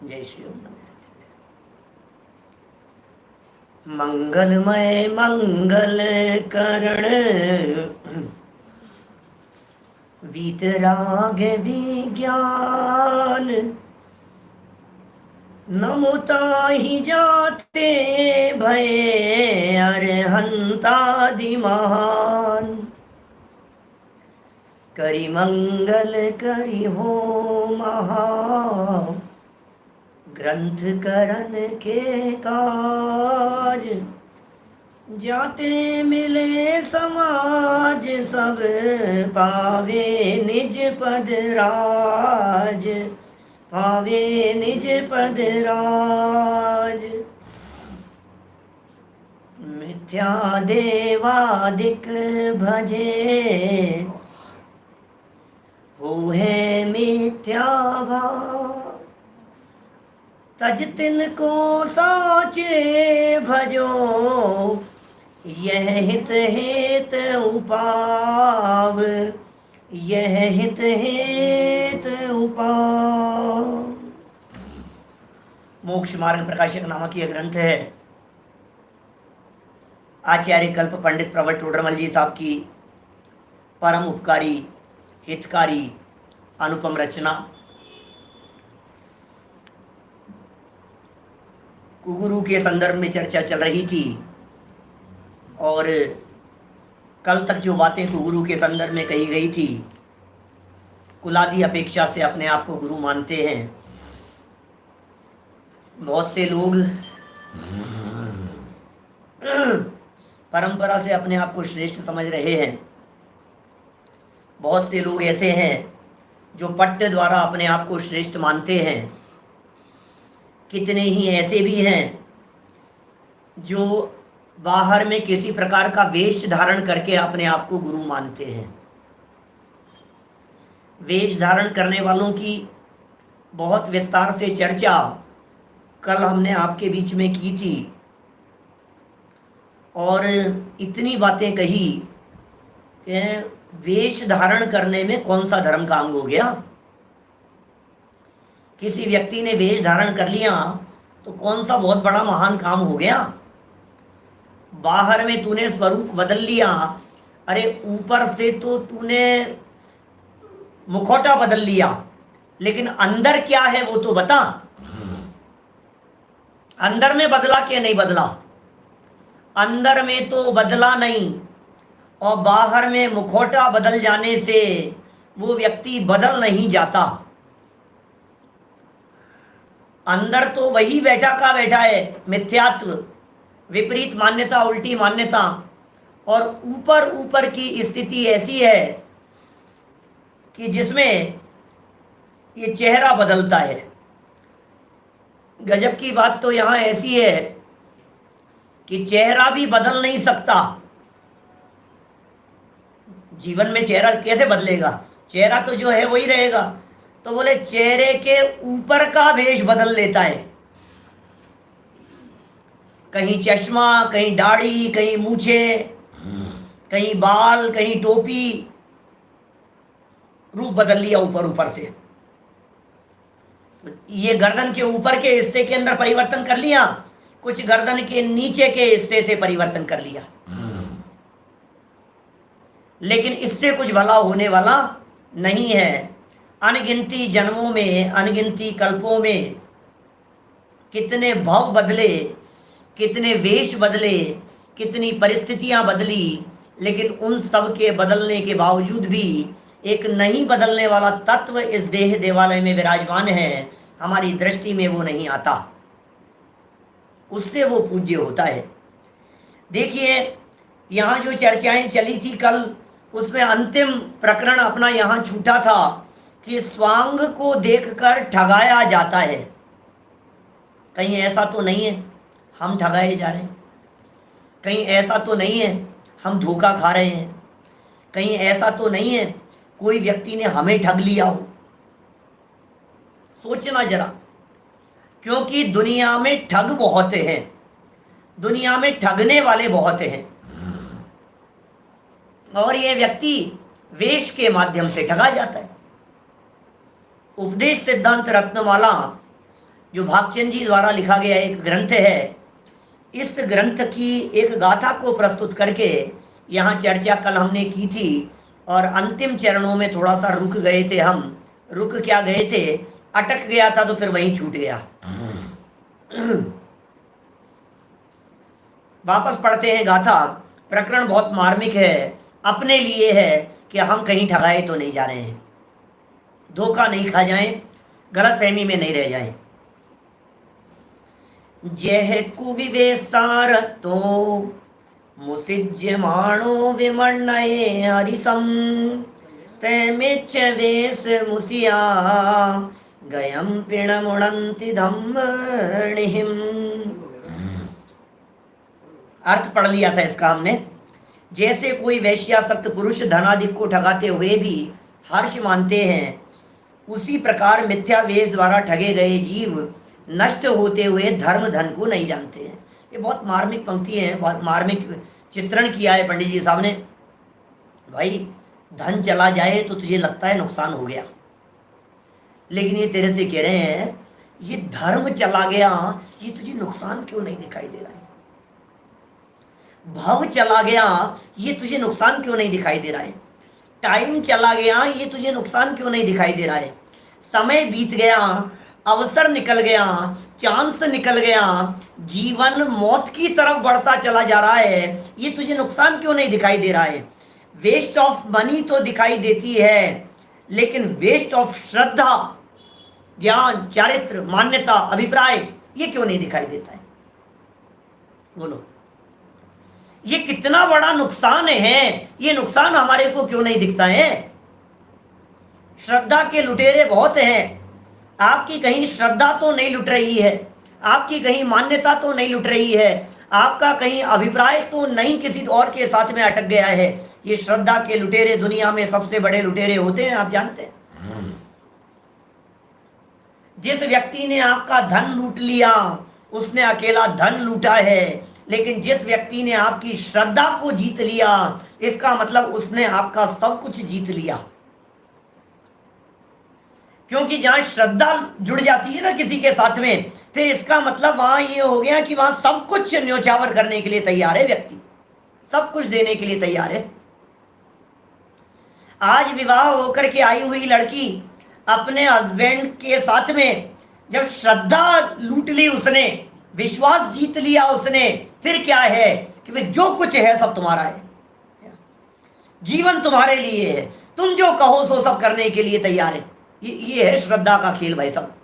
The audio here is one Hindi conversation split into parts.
जय श्री ओम नमः। मंगलमय मंगल करण वीतराग विज्ञान नमुताहि जाते भये अरहंतादि महान करि मंगल करि हो महा ग्रंथ करण के काज जाते मिले समाज सब पावे निज पद राज पावे निज पद राज मिथ्या देवादिक भजे हो है मिथ्या भाव तज तिनको साचे भजो यह हित हेत उपाव यह हित हेत उपाव। मोक्ष मार्ग प्रकाशक नामक यह ग्रंथ है आचार्य कल्प पंडित प्रवर टोडरमल जी साहब की परम उपकारी हितकारी अनुपम रचना। कुगुरु के संदर्भ में चर्चा चल रही थी और कल तक जो बातें कुगुरु के संदर्भ में कही गई थी, कुलादि अपेक्षा से अपने आप को गुरु मानते हैं। बहुत से लोग परंपरा से अपने आप को श्रेष्ठ समझ रहे हैं। बहुत से लोग ऐसे हैं जो पट्ट द्वारा अपने आप को श्रेष्ठ मानते हैं। कितने ही ऐसे भी हैं जो बाहर में किसी प्रकार का वेश धारण करके अपने आप को गुरु मानते हैं। वेश धारण करने वालों की बहुत विस्तार से चर्चा कल हमने आपके बीच में की थी और इतनी बातें कही कि वेश धारण करने में कौन सा धर्म का अंग हो गया। किसी व्यक्ति ने वेश धारण कर लिया तो कौन सा बहुत बड़ा महान काम हो गया। बाहर में तूने स्वरूप बदल लिया, अरे ऊपर से तो तूने मुखौटा बदल लिया, लेकिन अंदर क्या है वो तो बता। अंदर में बदला क्या नहीं बदला? अंदर में तो बदला नहीं और बाहर में मुखौटा बदल जाने से वो व्यक्ति बदल नहीं जाता। अंदर तो वही बैठा का बैठा है, मिथ्यात्व, विपरीत मान्यता, उल्टी मान्यता। और ऊपर ऊपर की स्थिति ऐसी है कि जिसमें ये चेहरा बदलता है। गजब की बात तो यहाँ ऐसी है कि चेहरा भी बदल नहीं सकता। जीवन में चेहरा कैसे बदलेगा? चेहरा तो जो है वही रहेगा। तो बोले चेहरे के ऊपर का वेश बदल लेता है। कहीं चश्मा, कहीं दाढ़ी, कहीं मूछे, कहीं बाल, कहीं टोपी, रूप बदल लिया ऊपर ऊपर से। ये गर्दन के ऊपर के हिस्से के अंदर परिवर्तन कर लिया, कुछ गर्दन के नीचे के हिस्से से परिवर्तन कर लिया, लेकिन इससे कुछ भला होने वाला नहीं है। अनगिनती जन्मों में, अनगिनती कल्पों में कितने भाव बदले, कितने वेश बदले, कितनी परिस्थितियां बदली, लेकिन उन सब के बदलने के बावजूद भी एक नहीं बदलने वाला तत्व इस देह देवालय में विराजमान है। हमारी दृष्टि में वो नहीं आता, उससे वो पूज्य होता है। देखिए यहाँ जो चर्चाएं चली थी कल, उसमें अंतिम प्रकरण अपना यहाँ छूटा था कि स्वांग को देखकर ठगाया जाता है। कहीं ऐसा तो नहीं है हम ठगाए जा रहे हैं? कहीं ऐसा तो नहीं है हम धोखा खा रहे हैं? कहीं ऐसा तो नहीं है कोई व्यक्ति ने हमें ठग लिया हो? सोचना जरा, क्योंकि दुनिया में ठग बहुत हैं, दुनिया में ठगने वाले बहुत हैं, और ये व्यक्ति वेश के माध्यम से ठगा जाता है। उपदेश सिद्धांत रत्नमाला जो भागचंद जी द्वारा लिखा गया एक ग्रंथ है, इस ग्रंथ की एक गाथा को प्रस्तुत करके यहाँ चर्चा कल हमने की थी, और अंतिम चरणों में थोड़ा सा रुक गए थे हम। रुक क्या गए थे, अटक गया था तो फिर वहीं छूट गया। वापस पढ़ते हैं गाथा। प्रकरण बहुत मार्मिक है, अपने लिए है कि हम कहीं ठगाए तो नहीं जा रहे हैं, धोखा नहीं खा जाएं, गलतफहमी में नहीं रह जाएं। जह कुविवेशार तो मुसिज्यमाणो विमर्णये हरिसम तैमेच्छ वेश मुसिया गयम पिणमुणन्ति धम्मणिहिम। अर्थ पढ़ लिया था इसका हमने। जैसे कोई वैश्यासक्त पुरुष धनादिक को ठगाते हुए भी हर्ष मानते हैं, उसी प्रकार मिथ्या वेश द्वारा ठगे गए जीव नष्ट होते हुए धर्म धन को नहीं जानते हैं। ये बहुत मार्मिक पंक्ति है, बहुत मार्मिक चित्रण किया है पंडित जी साहब ने। भाई धन चला जाए तो तुझे लगता है नुकसान हो गया, लेकिन ये तेरे से कह रहे हैं ये धर्म चला गया, ये तुझे नुकसान क्यों नहीं दिखाई दे रहा है? भव चला गया, ये तुझे नुकसान क्यों नहीं दिखाई दे रहा है? टाइम चला गया, ये तुझे नुकसान क्यों नहीं दिखाई दे रहा है? समय बीत गया, अवसर निकल गया, चांस निकल गया, जीवन मौत की तरफ बढ़ता चला जा रहा है, ये तुझे नुकसान क्यों नहीं दिखाई दे रहा है? वेस्ट ऑफ मनी तो दिखाई देती है, लेकिन वेस्ट ऑफ श्रद्धा, ज्ञान, चारित्र, मान्यता, अभिप्राय, ये क्यों नहीं दिखाई देता है? बोलो, ये कितना बड़ा नुकसान है, ये नुकसान हमारे को क्यों नहीं दिखता है? श्रद्धा के लुटेरे बहुत हैं। आपकी कहीं श्रद्धा तो नहीं लुट रही है, आपकी कहीं मान्यता तो नहीं लुट रही है, आपका कहीं अभिप्राय तो नहीं किसी और के साथ में अटक गया है। ये श्रद्धा के लुटेरे दुनिया में सबसे बड़े लुटेरे होते हैं, आप जानते हैं। जिस व्यक्ति ने आपका धन लूट लिया उसने अकेला धन लूटा है, लेकिन जिस व्यक्ति ने आपकी श्रद्धा को जीत लिया, इसका मतलब उसने आपका सब कुछ जीत लिया। क्योंकि जहां श्रद्धा जुड़ जाती है ना किसी के साथ में, फिर इसका मतलब वहां ये हो गया कि वहां सब कुछ न्योछावर करने के लिए तैयार है व्यक्ति, सब कुछ देने के लिए तैयार है। आज विवाह होकर के आई हुई लड़की अपने हस्बैंड के साथ में जब श्रद्धा लूट ली उसने, विश्वास जीत लिया उसने, फिर क्या है कि भाई जो कुछ है सब तुम्हारा है, जीवन तुम्हारे लिए है, तुम जो कहो सो सब करने के लिए तैयार है। ये है श्रद्धा का खेल भाई साहब।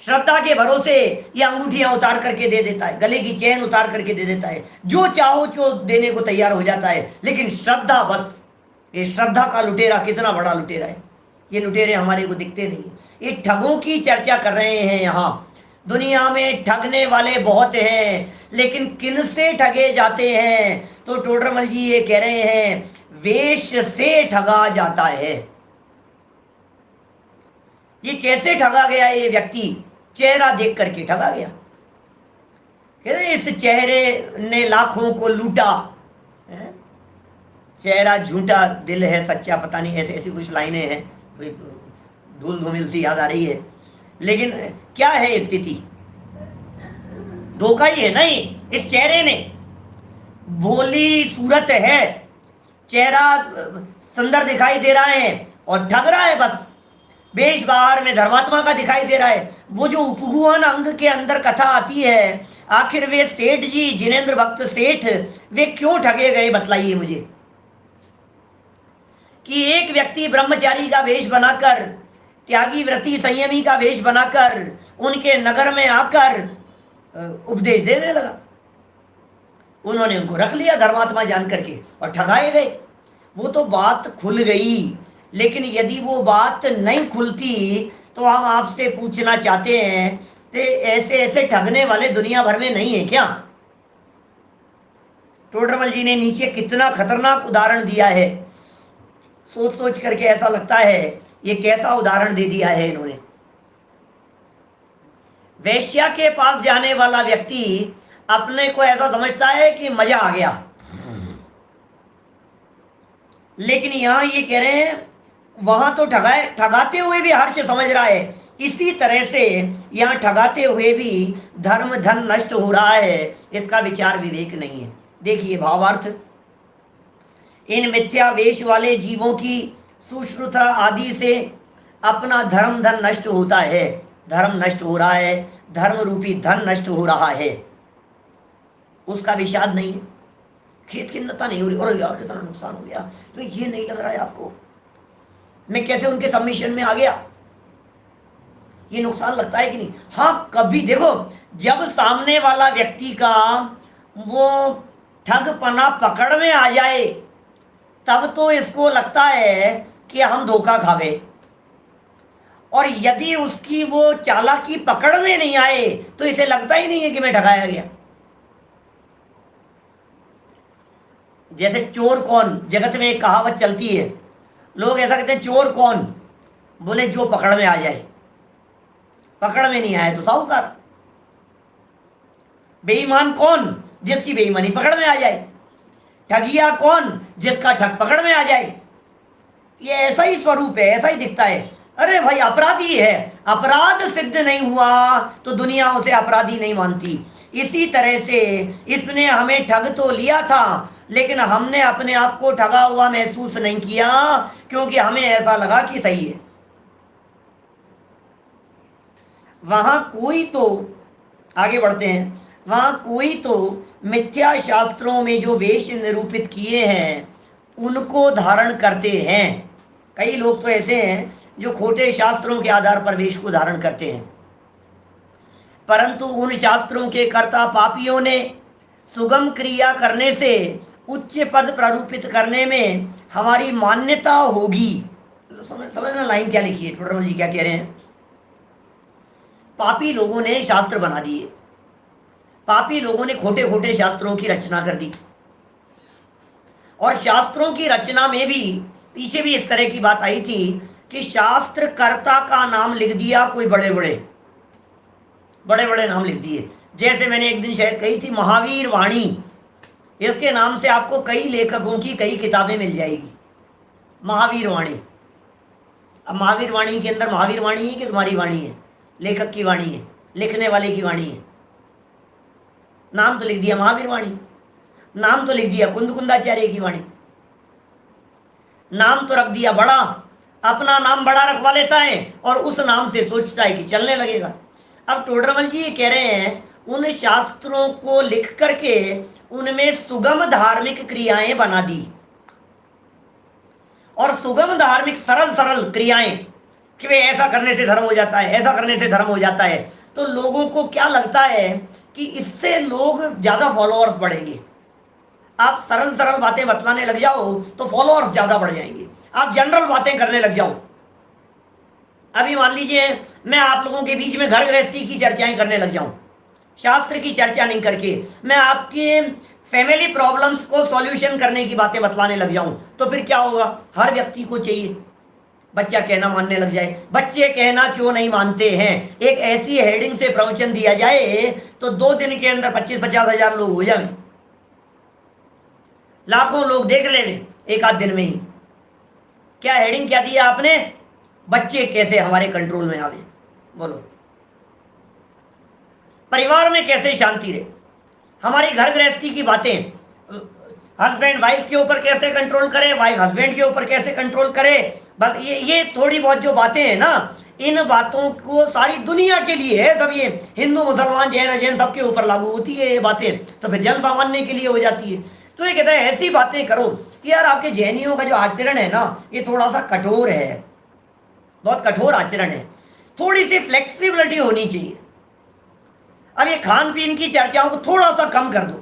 श्रद्धा के भरोसे ये अंगूठियां उतार करके दे देता है, गले की चैन उतार करके दे देता है, जो चाहो जो देने को तैयार हो जाता है। लेकिन श्रद्धा, बस ये श्रद्धा का लुटेरा कितना बड़ा लुटेरा है, ये लुटेरे हमारे को दिखते नहीं। ये ठगों की चर्चा कर रहे हैं यहाँ। दुनिया में ठगने वाले बहुत हैं, लेकिन किन से ठगे जाते हैं? तो टोडरमल जी ये कह रहे हैं वेश से ठगा जाता है। ये कैसे ठगा गया? ये व्यक्ति चेहरा देख करके ठगा गया। इस चेहरे ने लाखों को लूटा, चेहरा झूठा दिल है सच्चा, पता नहीं ऐसे ऐसी कुछ लाइनें हैं, कोई धूल धूमिल सी याद आ रही है। लेकिन क्या है स्थिति? धोखा ही है नहीं। इस चेहरे ने भोली सूरत है, चेहरा सुंदर दिखाई दे रहा है और ठग रहा है। बस वेश बाहर में धर्मात्मा का दिखाई दे रहा है। वो जो उपगुहन अंग के अंदर कथा आती है, आखिर वे सेठ जी, जिनेंद्र भक्त सेठ, वे क्यों ठगे गए बतलाइए मुझे। कि एक व्यक्ति ब्रह्मचारी का वेश बनाकर, त्यागी व्रती संयमी का वेश बनाकर उनके नगर में आकर उपदेश देने लगा। उन्होंने उनको रख लिया धर्मात्मा जान करके और ठगाए गए। वो तो बात खुल गई, लेकिन यदि वो बात नहीं खुलती तो हम आपसे पूछना चाहते हैं कि ऐसे ऐसे ठगने वाले दुनिया भर में नहीं है क्या? टोडरमल जी ने नीचे कितना खतरनाक उदाहरण दिया है। सोच सोच करके ऐसा लगता है ये कैसा उदाहरण दे दिया है इन्होंने। वेश्या के पास जाने वाला व्यक्ति अपने को ऐसा समझता है कि मजा आ गया, लेकिन यहां ये कह रहे हैं वहां तो ठगाते हुए भी हर्ष समझ रहा है। इसी तरह से यहाँ ठगाते हुए भी धर्म धन नष्ट हो रहा है, इसका विचार विवेक नहीं है। देखिए भावार्थ, इन मिथ्या वेश वाले जीवों की सुश्रुता आदि से अपना धर्म धन नष्ट होता है, धर्म नष्ट हो रहा है, धर्म रूपी धन नष्ट हो रहा है, उसका विषाद नहीं है, खेत खिन्नता नहीं हो रही, और यार कितना नुकसान हो गया, तो ये नहीं लग रहा है आपको मैं कैसे उनके सबमिशन में आ गया, ये नुकसान लगता है कि नहीं? हाँ, कभी देखो, जब सामने वाला व्यक्ति का वो ठगपना पकड़ में आ जाए तब तो इसको लगता है कि हम धोखा खा गए, और यदि उसकी वो चालाकी पकड़ में नहीं आए तो इसे लगता ही नहीं है कि मैं ठगाया गया। जैसे चोर कौन, जगत में एक कहावत चलती है, लोग ऐसा कहते हैं चोर कौन, बोले जो पकड़ में आ जाए, पकड़ में नहीं आए तो साहूकार। बेईमान कौन, जिसकी बेईमानी पकड़ में आ जाए। ठगिया कौन, जिसका ठग पकड़ में आ जाए। ये ऐसा ही स्वरूप है, ऐसा ही दिखता है। अरे भाई अपराधी है, अपराध सिद्ध नहीं हुआ तो दुनिया उसे अपराधी नहीं मानती। इसी तरह से इसने हमें ठग तो लिया था, लेकिन हमने अपने आप को ठगा हुआ महसूस नहीं किया, क्योंकि हमें ऐसा लगा कि सही है। वहां कोई तो, आगे बढ़ते हैं, वहां कोई तो मिथ्या शास्त्रों में जो वेश निरूपित किए हैं उनको धारण करते हैं। कई लोग तो ऐसे हैं जो खोटे शास्त्रों के आधार पर वेश को धारण करते हैं, परंतु उन शास्त्रों के कर्ता पापियों ने सुगम क्रिया करने से उच्च पद प्रारूपित करने में हमारी मान्यता होगी। समझना लाइन क्या लिखी है, टोडरमल जी क्या कह रहे हैं। पापी लोगों ने शास्त्र बना दिए, पापी लोगों ने खोटे खोटे शास्त्रों की रचना कर दी, और शास्त्रों की रचना में भी पीछे भी इस तरह की बात आई थी कि शास्त्रकर्ता का नाम लिख दिया, कोई बड़े बड़े नाम लिख दिए। जैसे मैंने एक दिन शायद कही थी महावीर वाणी, इसके नाम से आपको कई लेखकों की कई किताबें मिल जाएगी, महावीर वाणी। अब महावीर वाणी के अंदर महावीर वाणी है कि तुम्हारी वाणी है, लेखक की वाणी है, लिखने वाले की वाणी है। नाम तो लिख दिया महावीर वाणी, नाम तो लिख दिया कुंदकुंदाचार्य की वाणी, नाम तो रख दिया बड़ा, अपना नाम बड़ा रखवा लेता है और उस नाम से सोचता है कि चलने लगेगा। अब टोडरमल जी ये कह रहे हैं उन शास्त्रों को लिख करके उनमें सुगम धार्मिक क्रियाएं बना दी, और सुगम धार्मिक सरल क्रियाएं कि वे ऐसा करने से धर्म हो जाता है, ऐसा करने से धर्म हो जाता है। तो लोगों को क्या लगता है कि इससे लोग ज़्यादा फॉलोअर्स बढ़ेंगे। आप सरल बातें बतलाने लग जाओ तो फॉलोअर्स ज़्यादा बढ़ जाएंगे। आप जनरल बातें करने लग जाओ, अभी मान लीजिए मैं आप लोगों के बीच में घर गृहस्थी की चर्चाएं करने लग जाऊं, शास्त्र की चर्चा नहीं करके मैं आपके फैमिली प्रॉब्लम्स को सॉल्यूशन करने की बातें बतलाने लग जाऊं, तो फिर क्या होगा? हर व्यक्ति को चाहिए बच्चा कहना मानने लग जाए। बच्चे कहना क्यों नहीं मानते हैं, एक ऐसी हेडिंग से प्रवचन दिया जाए तो 2 दिन के अंदर 25-50 हजार लोग हो जाए, लाखों लोग देख ले एक आध दिन में ही। क्या हेडिंग क्या दिया आपने? बच्चे कैसे हमारे कंट्रोल में आवे। बोलो, परिवार में कैसे शांति रहे, हमारी घर गृहस्थी की बातें, हस्बैंड वाइफ के ऊपर कैसे कंट्रोल करे, वाइफ हस्बैंड के ऊपर कैसे कंट्रोल करे। बस ये थोड़ी बहुत जो बातें हैं ना, इन बातों को सारी दुनिया के लिए है, सब ये हिंदू मुसलमान जैन अजैन सबके ऊपर लागू होती है ये बातें, तो फिर जन सामान्य के लिए हो जाती है। तो ये कहता है ऐसी बातें करो कि यार आपके जैनियों का जो आचरण है ना ये थोड़ा सा कठोर है, बहुत कठोर आचरण है, थोड़ी सी फ्लेक्सिबिलिटी होनी चाहिए। अब ये खान पीन की चर्चाओं को थोड़ा सा कम कर दो।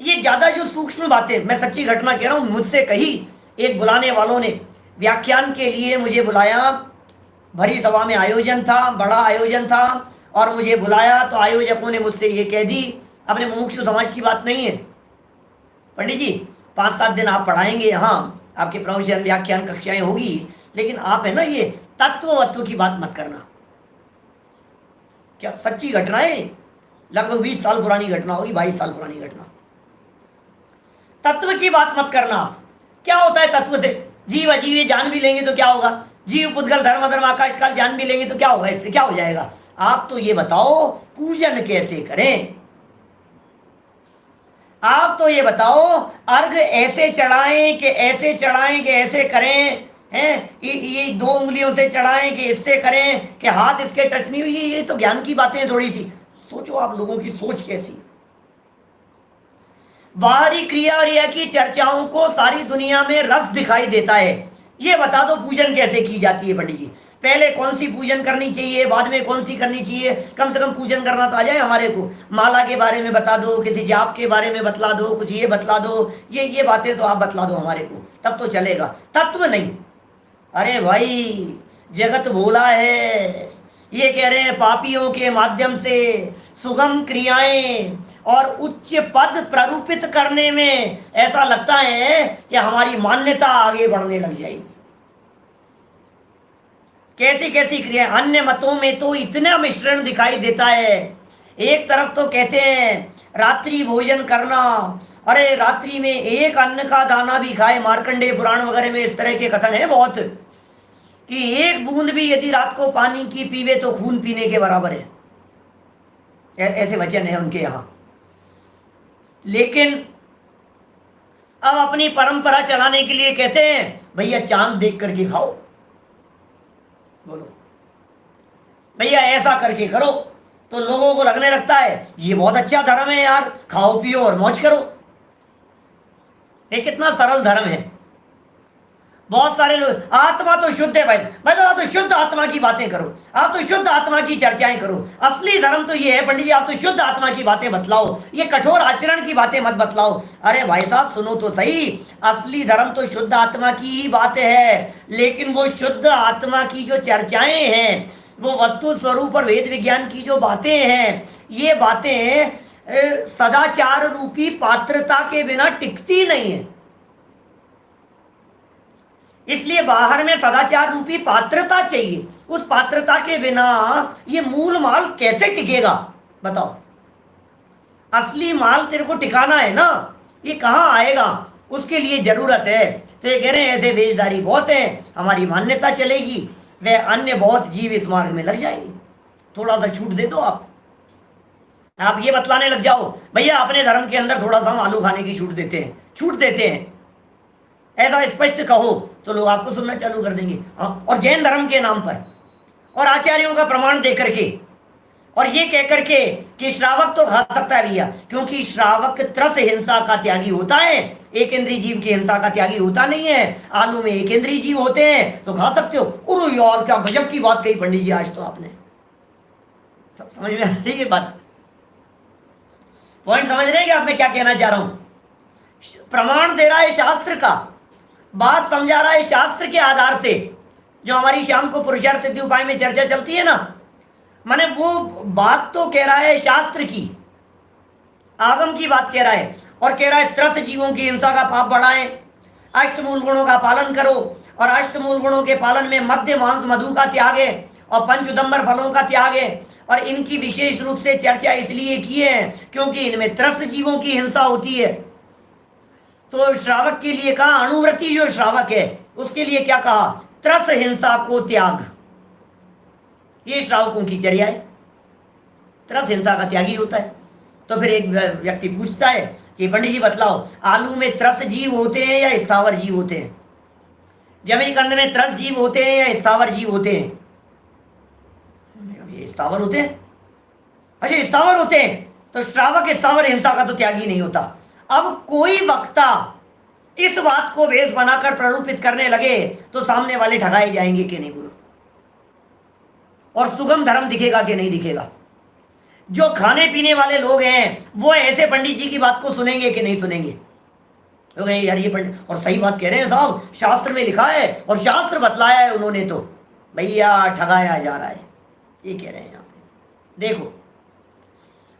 ये ज़्यादा जो सूक्ष्म बातें, मैं सच्ची घटना कह रहा हूँ, मुझसे कही एक बुलाने वालों ने, व्याख्यान के लिए मुझे बुलाया, भरी सभा में आयोजन था, बड़ा आयोजन था, और मुझे बुलाया तो आयोजकों ने मुझसे ये कह दी, अपने मुमुक्षु समाज की बात नहीं है पंडित जी, 5-7 दिन आप पढ़ाएंगे यहाँ, आपके प्रवचन व्याख्यान कक्षाएं होगी, लेकिन आप है ना ये तत्व की बात मत करना। क्या सच्ची घटना है, लगभग 20 साल पुरानी घटना होगी, 22 साल पुरानी घटना। तत्व की बात मत करना आप। क्या होता है तत्व से? जीव अजीव ये जान भी लेंगे तो क्या होगा? जीव पुद्गल धर्म अधर्म आकाश काल जान भी लेंगे तो क्या होगा, इससे क्या हो जाएगा? आप तो ये बताओ पूजन कैसे करें? आप तो ये बताओ अर्घ ऐसे चढ़ाएं कि ऐसे चढ़ाएं कि ऐसे करें, हैं ये 2 उंगलियों से चढ़ाएं कि इससे करें कि हाथ इसके टच नहीं हुई? ये तो ज्ञान की बातें हैं थोड़ी सी। सोचो आप लोगों की सोच कैसी। बाहरी क्रिया और क्रिया की चर्चाओं को सारी दुनिया में रस दिखाई देता है। ये बता दो पूजन कैसे की जाती है पंडित जी? पहले कौन सी पूजन करनी चाहिए, बाद में कौन सी करनी चाहिए? कम से कम पूजन करना तो आ जाए हमारे को। माला के बारे में बता दो, किसी जाप के बारे में बतला दो, कुछ ये बतला दो, ये बातें तो आप बतला दो हमारे को, तब तो चलेगा। तत्व नहीं। अरे भाई जगत भोला है, ये कह रहे हैं पापियों के माध्यम से सुगम क्रियाएं और उच्च पद प्ररूपित करने में ऐसा लगता है कि हमारी मान्यता आगे बढ़ने लग जाएगी। कैसी कैसी क्रिया, अन्य मतों में तो इतना मिश्रण दिखाई देता है। एक तरफ तो कहते हैं रात्रि भोजन करना, अरे रात्रि में एक अन्न का दाना भी खाए, मार्कंडेय पुराण वगैरह में इस तरह के कथन है बहुत, कि एक बूंद भी यदि रात को पानी की पीवे तो खून पीने के बराबर है, ऐसे वचन है उनके यहां। लेकिन अब अपनी परंपरा चलाने के लिए कहते हैं भैया चांद देख करके खाओ, बोलो भैया ऐसा करके करो, तो लोगों को लगने लगता है ये बहुत अच्छा धर्म है यार, खाओ पियो और मौज करो। ये कितना सरल धर्म है। बहुत सारे लोग आत्मा तो शुद्ध है भाई, मतलब आप तो शुद्ध आत्मा की बातें करो, आप तो शुद्ध आत्मा की चर्चाएं करो। असली धर्म तो ये है पंडित जी, आप तो शुद्ध आत्मा की बातें बतलाओ, ये कठोर आचरण की बातें मत बतलाओ। अरे भाई साहब सुनो तो सही, असली धर्म तो शुद्ध आत्मा की ही बातें है, लेकिन वो शुद्ध आत्मा की जो चर्चाएं हैं, वो वस्तु स्वरूप और वेद विज्ञान की जो बातें हैं, ये बातें सदाचार रूपी पात्रता के बिना टिकती नहीं है। इसलिए बाहर में सदाचार रूपी पात्रता चाहिए, उस पात्रता के बिना ये मूल माल कैसे टिकेगा बताओ? असली माल तेरे को टिकाना है ना, ये कहाँ आएगा? उसके लिए जरूरत है। तो ये कह रहे हैं ऐसे वेशधारी बहुत हैं, हमारी मान्यता चलेगी, वह अन्य बहुत जीव इस मार्ग में लग जाएंगे। थोड़ा सा छूट दे दो आप ये बतलाने लग जाओ भैया अपने धर्म के अंदर थोड़ा सा हम आलू खाने की छूट देते हैं, छूट देते हैं, ऐसा स्पष्ट कहो तो लोग आपको सुनना चालू कर देंगे। हाँ, और जैन धर्म के नाम पर और आचार्यों का प्रमाण दे करके और ये कह करके कि श्रावक तो खा सकता है भैया, क्योंकि श्रावक त्रस हिंसा का त्यागी होता है, एक इंद्रिय जीव की हिंसा का त्यागी होता नहीं है। आलू में एक इंद्रिय जीव होते हैं तो खा सकते हो। उरो यार क्या गजब की बात कही पंडित जी आज तो आपने, सब समझ में आ रही है बात? पॉइंट समझ रहे हैं कि आप मैं क्या कहना चाह रहा हूं? प्रमाण दे रहा है शास्त्र का, बात समझा रहा है शास्त्र के आधार से। जो हमारी शाम को पुरुषार्थ सिद्धि उपाय में चर्चा चलती है ना, माने वो बात तो कह रहा है शास्त्र की, आगम की बात कह रहा है, और कह रहा है त्रस जीवों की हिंसा का पाप बढ़ाएं, अष्टमूल गुणों का पालन करो, और अष्टमूल गुणों के पालन में मध्य मांस मधु का त्याग है और पंच उदंबर फलों का त्याग है। और इनकी विशेष रूप से चर्चा इसलिए की है क्योंकि इनमें त्रस जीवों की हिंसा होती है। तो श्रावक के लिए कहा, अणुव्रती जो श्रावक है उसके लिए क्या कहा? त्रस हिंसा को त्याग। ये श्रावकों की चर्या है, त्रस हिंसा का त्यागी होता है। तो फिर एक व्यक्ति पूछता है कि पंडित जी बतलाओ, आलू में त्रस जीव होते हैं या स्थावर जीव होते हैं? जमीकंद में त्रस जीव होते हैं या स्थावर जीव होते हैं? ये स्थावर होते हैं। अच्छा स्थावर होते हैं, तो श्रावक स्थावर हिंसा का तो त्यागी नहीं होता। अब कोई वक्ता इस बात को वेश बनाकर प्ररूपित करने लगे तो सामने वाले ठगाए जाएंगे कि नहीं बोलो? और सुगम धर्म दिखेगा कि नहीं दिखेगा? जो खाने पीने वाले लोग हैं वो ऐसे पंडित जी की बात को सुनेंगे कि नहीं सुनेंगे? लोग यार ये पंडित, और सही बात कह रहे हैं साहब, शास्त्र में लिखा है और शास्त्र बतलाया है उन्होंने, तो भैया ठगाया जा रहा है, ये कह रहे हैं यहाँ पे। देखो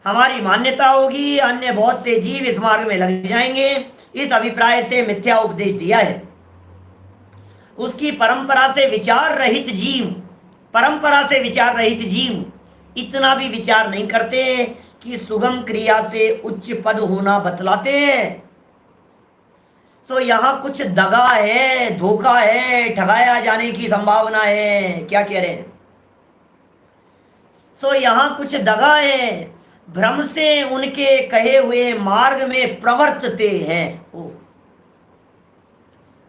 हमारी मान्यता होगी, अन्य बहुत से जीव इस मार्ग में लग जाएंगे, इस अभिप्राय से मिथ्या उपदेश दिया है। उसकी परंपरा से विचार रहित जीव, परंपरा से विचार रहित जीव इतना भी विचार नहीं करते कि सुगम क्रिया से उच्च पद होना बतलाते हैं। तो यहाँ कुछ दगा है, धोखा है, ठगाया जाने की संभावना है। क्या कह रहे हैं? तो यहाँ कुछ दगा है, भ्रम से उनके कहे हुए मार्ग में प्रवर्तते हैं। ओ,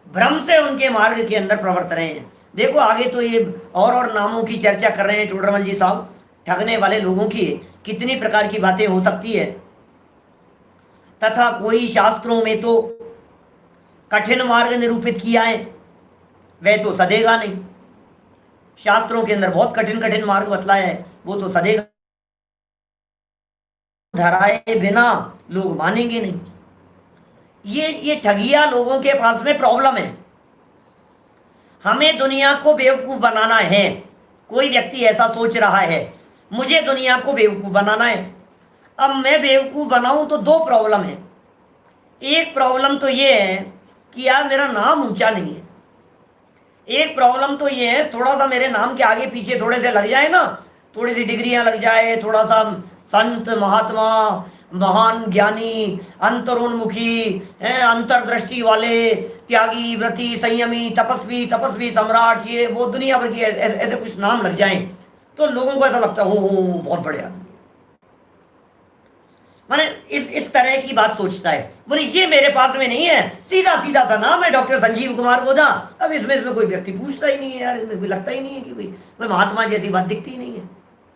भ्रम से उनके मार्ग के अंदर प्रवर्त रहे हैं। देखो आगे तो ये और नामों की चर्चा कर रहे हैं टोडरमल जी साहब, ठगने वाले लोगों की कितनी प्रकार की बातें हो सकती है। तथा कोई शास्त्रों में तो कठिन मार्ग निरूपित किया है, वह तो सदेगा नहीं। शास्त्रों के अंदर बहुत कठिन कठिन मार्ग बतलाया है, वो तो सदेगा धराए बिना लोग मानेंगे नहीं। ये ठगिया लोगों के पास में प्रॉब्लम है। हमें दुनिया को बेवकूफ बनाना है। कोई व्यक्ति ऐसा सोच रहा है, मुझे दुनिया को बेवकूफ बनाना है। अब मैं बेवकूफ बनाऊं तो दो प्रॉब्लम है। एक प्रॉब्लम तो ये है कि यार मेरा नाम ऊंचा नहीं है। एक प्रॉब्लम तो ये है, थोड़ा सा मेरे नाम के आगे पीछे थोड़े से लग जाए ना, थोड़ी सी डिग्रियां लग जाए, थोड़ा सा संत महात्मा महान ज्ञानी अंतरोन्मुखी अंतर्दृष्टि वाले त्यागी व्रती संयमी तपस्वी तपस्वी सम्राट, ये वो दुनिया भर की ऐसे कुछ नाम लग जाएं तो लोगों को ऐसा लगता है हो बहुत बढ़िया। माने इस तरह की बात सोचता है। बोले ये मेरे पास में नहीं है, सीधा सीधा सा नाम है डॉक्टर संजीव कुमार गोदा। अब इसमें कोई व्यक्ति पूछता ही नहीं है यार, इसमें कोई लगता ही नहीं है कि कोई महात्मा जैसी बात दिखती ही नहीं है।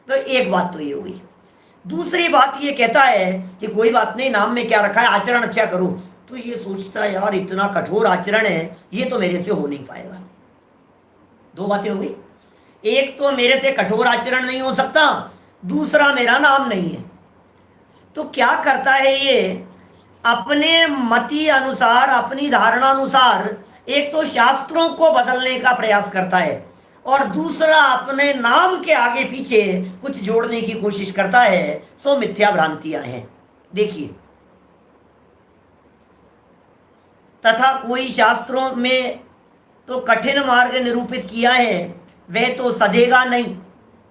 तो एक बात तो ये हो गई। दूसरी बात ये कहता है कि कोई बात नहीं, नाम में क्या रखा है, आचरण अच्छा करो। तो ये सोचता है यार इतना कठोर आचरण है, ये तो मेरे से हो नहीं पाएगा। दो बातें हो गई, एक तो मेरे से कठोर आचरण नहीं हो सकता, दूसरा मेरा नाम नहीं है। तो क्या करता है ये, अपने मति अनुसार अपनी धारणा अनुसार एक तो शास्त्रों को बदलने का प्रयास करता है और दूसरा अपने नाम के आगे पीछे कुछ जोड़ने की कोशिश करता है। सो मिथ्या भ्रांतियां हैं। देखिए, तथा कोई शास्त्रों में तो कठिन मार्ग निरूपित किया है, वह तो सदेगा नहीं,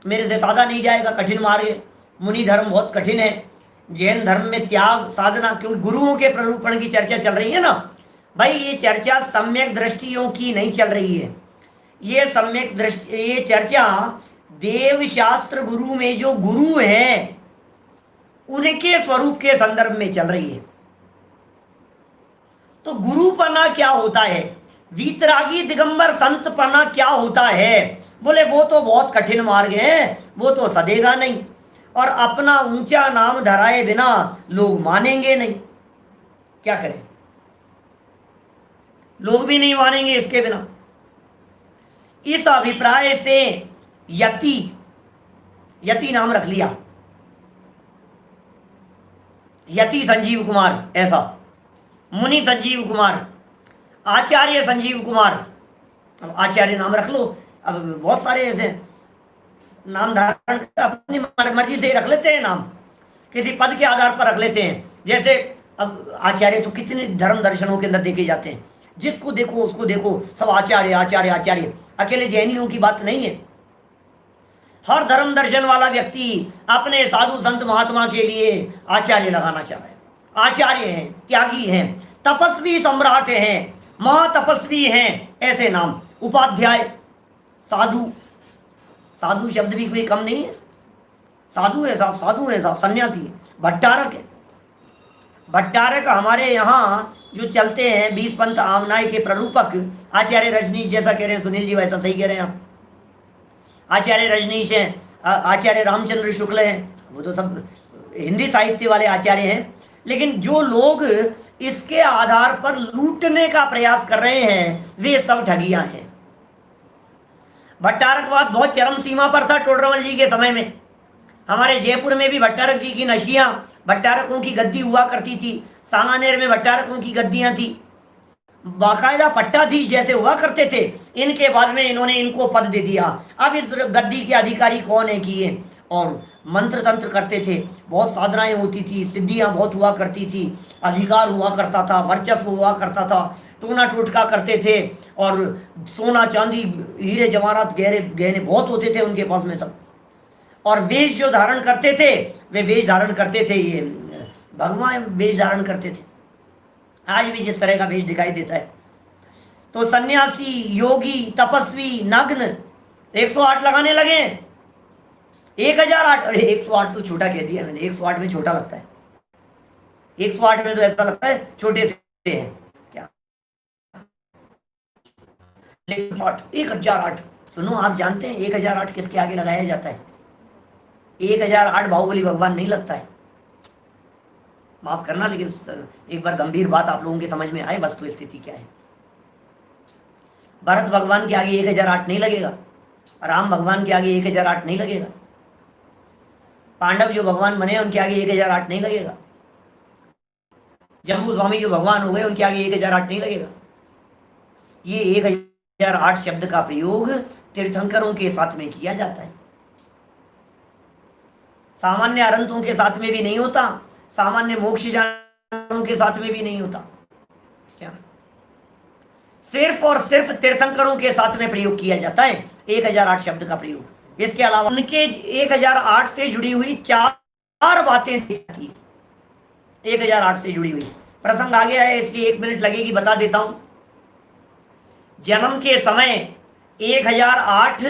मेरे से साधा नहीं जाएगा। कठिन मार्ग, मुनि धर्म बहुत कठिन है। जैन धर्म में त्याग साधना, क्योंकि गुरुओं के प्ररूपण की चर्चा चल रही है ना भाई, ये चर्चा सम्यक दृष्टियों की नहीं चल रही है। ये सम्यक दृष्टि, ये चर्चा देव शास्त्र गुरु में जो गुरु है उनके स्वरूप के संदर्भ में चल रही है। तो गुरुपना क्या होता है, वीतरागी दिगंबर संतपना क्या होता है? बोले वो तो बहुत कठिन मार्ग है, वो तो सदेगा नहीं, और अपना ऊंचा नाम धराए बिना लोग मानेंगे नहीं। क्या करें, लोग भी नहीं मानेंगे इसके बिना। इस अभिप्राय से यति नाम रख लिया, यति संजीव कुमार, ऐसा मुनि संजीव कुमार, आचार्य संजीव कुमार। अब आचार्य नाम रख लो, अब बहुत सारे ऐसे नाम धारण अपनी मर्जी से रख लेते हैं, नाम किसी पद के आधार पर रख लेते हैं। जैसे अब आचार्य तो कितने धर्म दर्शनों के अंदर देखे जाते हैं, जिसको देखो उसको देखो सब आचार्य आचार्य आचार्य। अकेले जैनियों की बात नहीं है, हर धर्म दर्शन वाला व्यक्ति अपने साधु संत महात्मा के लिए आचार्य लगाना चाह रहा है। आचार्य हैं, त्यागी हैं, तपस्वी सम्राट हैं, महातपस्वी हैं, ऐसे नाम। उपाध्याय, साधु, साधु शब्द भी कोई कम नहीं है, साधु है साहब, साधु है साहब, सन्यासी है। भट्टारक है, भट्टारक हमारे यहाँ जो चलते हैं 20 पंथ आमनाय के प्ररूपक आचार्य रजनीश, जैसा कह रहे हैं सुनील जी वैसा सही कह रहे हैं आप। आचार्य रजनीश हैं, आचार्य रामचंद्र शुक्ल हैं, वो तो सब हिंदी साहित्य वाले आचार्य हैं। लेकिन जो लोग इसके आधार पर लूटने का प्रयास कर रहे हैं वे सब ठगियां हैं। भट्टारकवाद बहुत चरम सीमा पर था टोडरमल जी के समय में। हमारे जयपुर में भी भट्टारक जी की नशियां, भट्टारकों की गद्दी हुआ करती थी। सांगानेर में भट्टारकों की गद्दियां थी, बाकायदा पट्टाधीश जैसे हुआ करते थे। इनके बाद में इन्होंने इनको पद दे दिया। अब इस गद्दी के अधिकारी कौन है कि ये, और मंत्र तंत्र करते थे, बहुत साधनाएं होती थी, सिद्धियां बहुत हुआ करती थी, अधिकार हुआ करता था, वर्चस्व हुआ करता था, टोना टोटका करते थे, और सोना चांदी हीरे जवाहरात गहरे गहने बहुत होते थे उनके पास में सब। और वेश जो धारण करते थे वे वेश धारण करते थे, ये भगवान वेश धारण करते थे। आज भी जिस तरह का वेश दिखाई देता है। तो सन्यासी, योगी, तपस्वी, नग्न 108 लगाने लगे। 1008, अरे 108 तो छोटा कह दिया मैंने, 108 में छोटा लगता है, 108 में तो ऐसा लगता है छोटे से है क्या। 1008, सुनो आप जानते हैं 1008 किसके आगे लगाया जाता है? 1008 बाहुबली भगवान नहीं लगता है। माफ करना, लेकिन एक बार गंभीर बात आप लोगों के समझ में आए वस्तु स्थिति क्या है। भरत भगवान के आगे 1008 नहीं लगेगा, राम भगवान के आगे 1008 नहीं लगेगा, पांडव जो भगवान बने उनके आगे 1008 नहीं लगेगा, जम्बू स्वामी जो भगवान हो गए उनके आगे 1008 नहीं लगेगा। ये 1008 शब्द का प्रयोग तीर्थंकरों के साथ में किया जाता है, सामान्य अरंतों के साथ में भी नहीं होता, सामान्य मोक्षजानों के साथ में भी नहीं होता। क्या सिर्फ और सिर्फ तीर्थंकरों के साथ में प्रयोग किया जाता है 1008 शब्द का प्रयोग। इसके अलावा उनके 1008 से जुड़ी हुई चार बातें थी, 1008 से जुड़ी हुई प्रसंग आ गया है, इसलिए 1 मिनट लगेगी, बता देता हूं। जन्म के समय 1008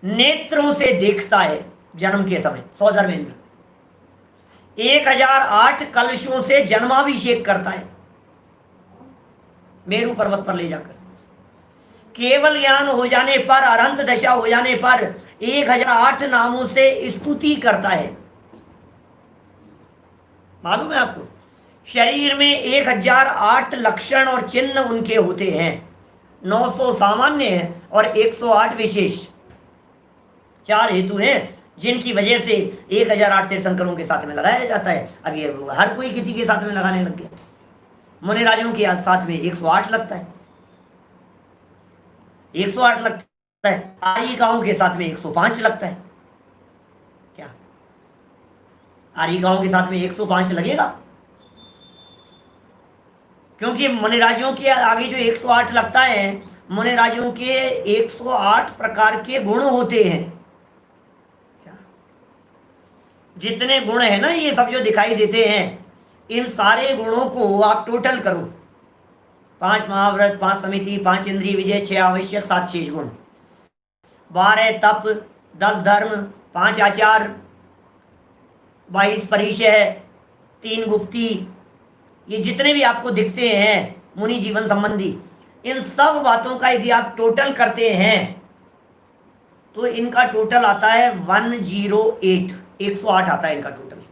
नेत्रों से देखता है, जन्म के समय सौधर्मेंद्र 1008 कलशों से जन्माभिषेक करता है मेरू पर्वत पर ले जाकर। केवल ज्ञान हो जाने पर, अरंत दशा हो जाने पर 1008 नामों से स्तुति करता है। मालूम है आपको, शरीर में 1008 लक्षण और चिन्ह उनके होते हैं, 900 सामान्य है और 108 विशेष। 4 हेतु हैं जिनकी वजह से 1008 तीर्थंकरों के साथ में लगाया जाता है। अब ये हर कोई किसी के साथ में लगाने लग गया। मुनिराजों के साथ में 108 लगता है, 108 लगता है। आर्यिकाओं के साथ में 105 लगता है। क्या आर्यिकाओं के साथ में 105 लगेगा? क्योंकि मुनिराजों के आगे जो 108 लगता है, मुनिराजों के 108 प्रकार के गुण होते हैं। जितने गुण है ना, ये सब जो दिखाई देते हैं, इन सारे गुणों को आप टोटल करो। 5 महाव्रत, 5 समिति, 5 इंद्रिय विजय, 6 आवश्यक, 7 शेष गुण, 12 तप, 10 धर्म, 5 आचार, 22 परिचय, 3 गुप्ती, ये जितने भी आपको दिखते हैं मुनि जीवन संबंधी, इन सब बातों का यदि आप टोटल करते हैं तो इनका टोटल आता है 108, 108 आता है इनका टोटल।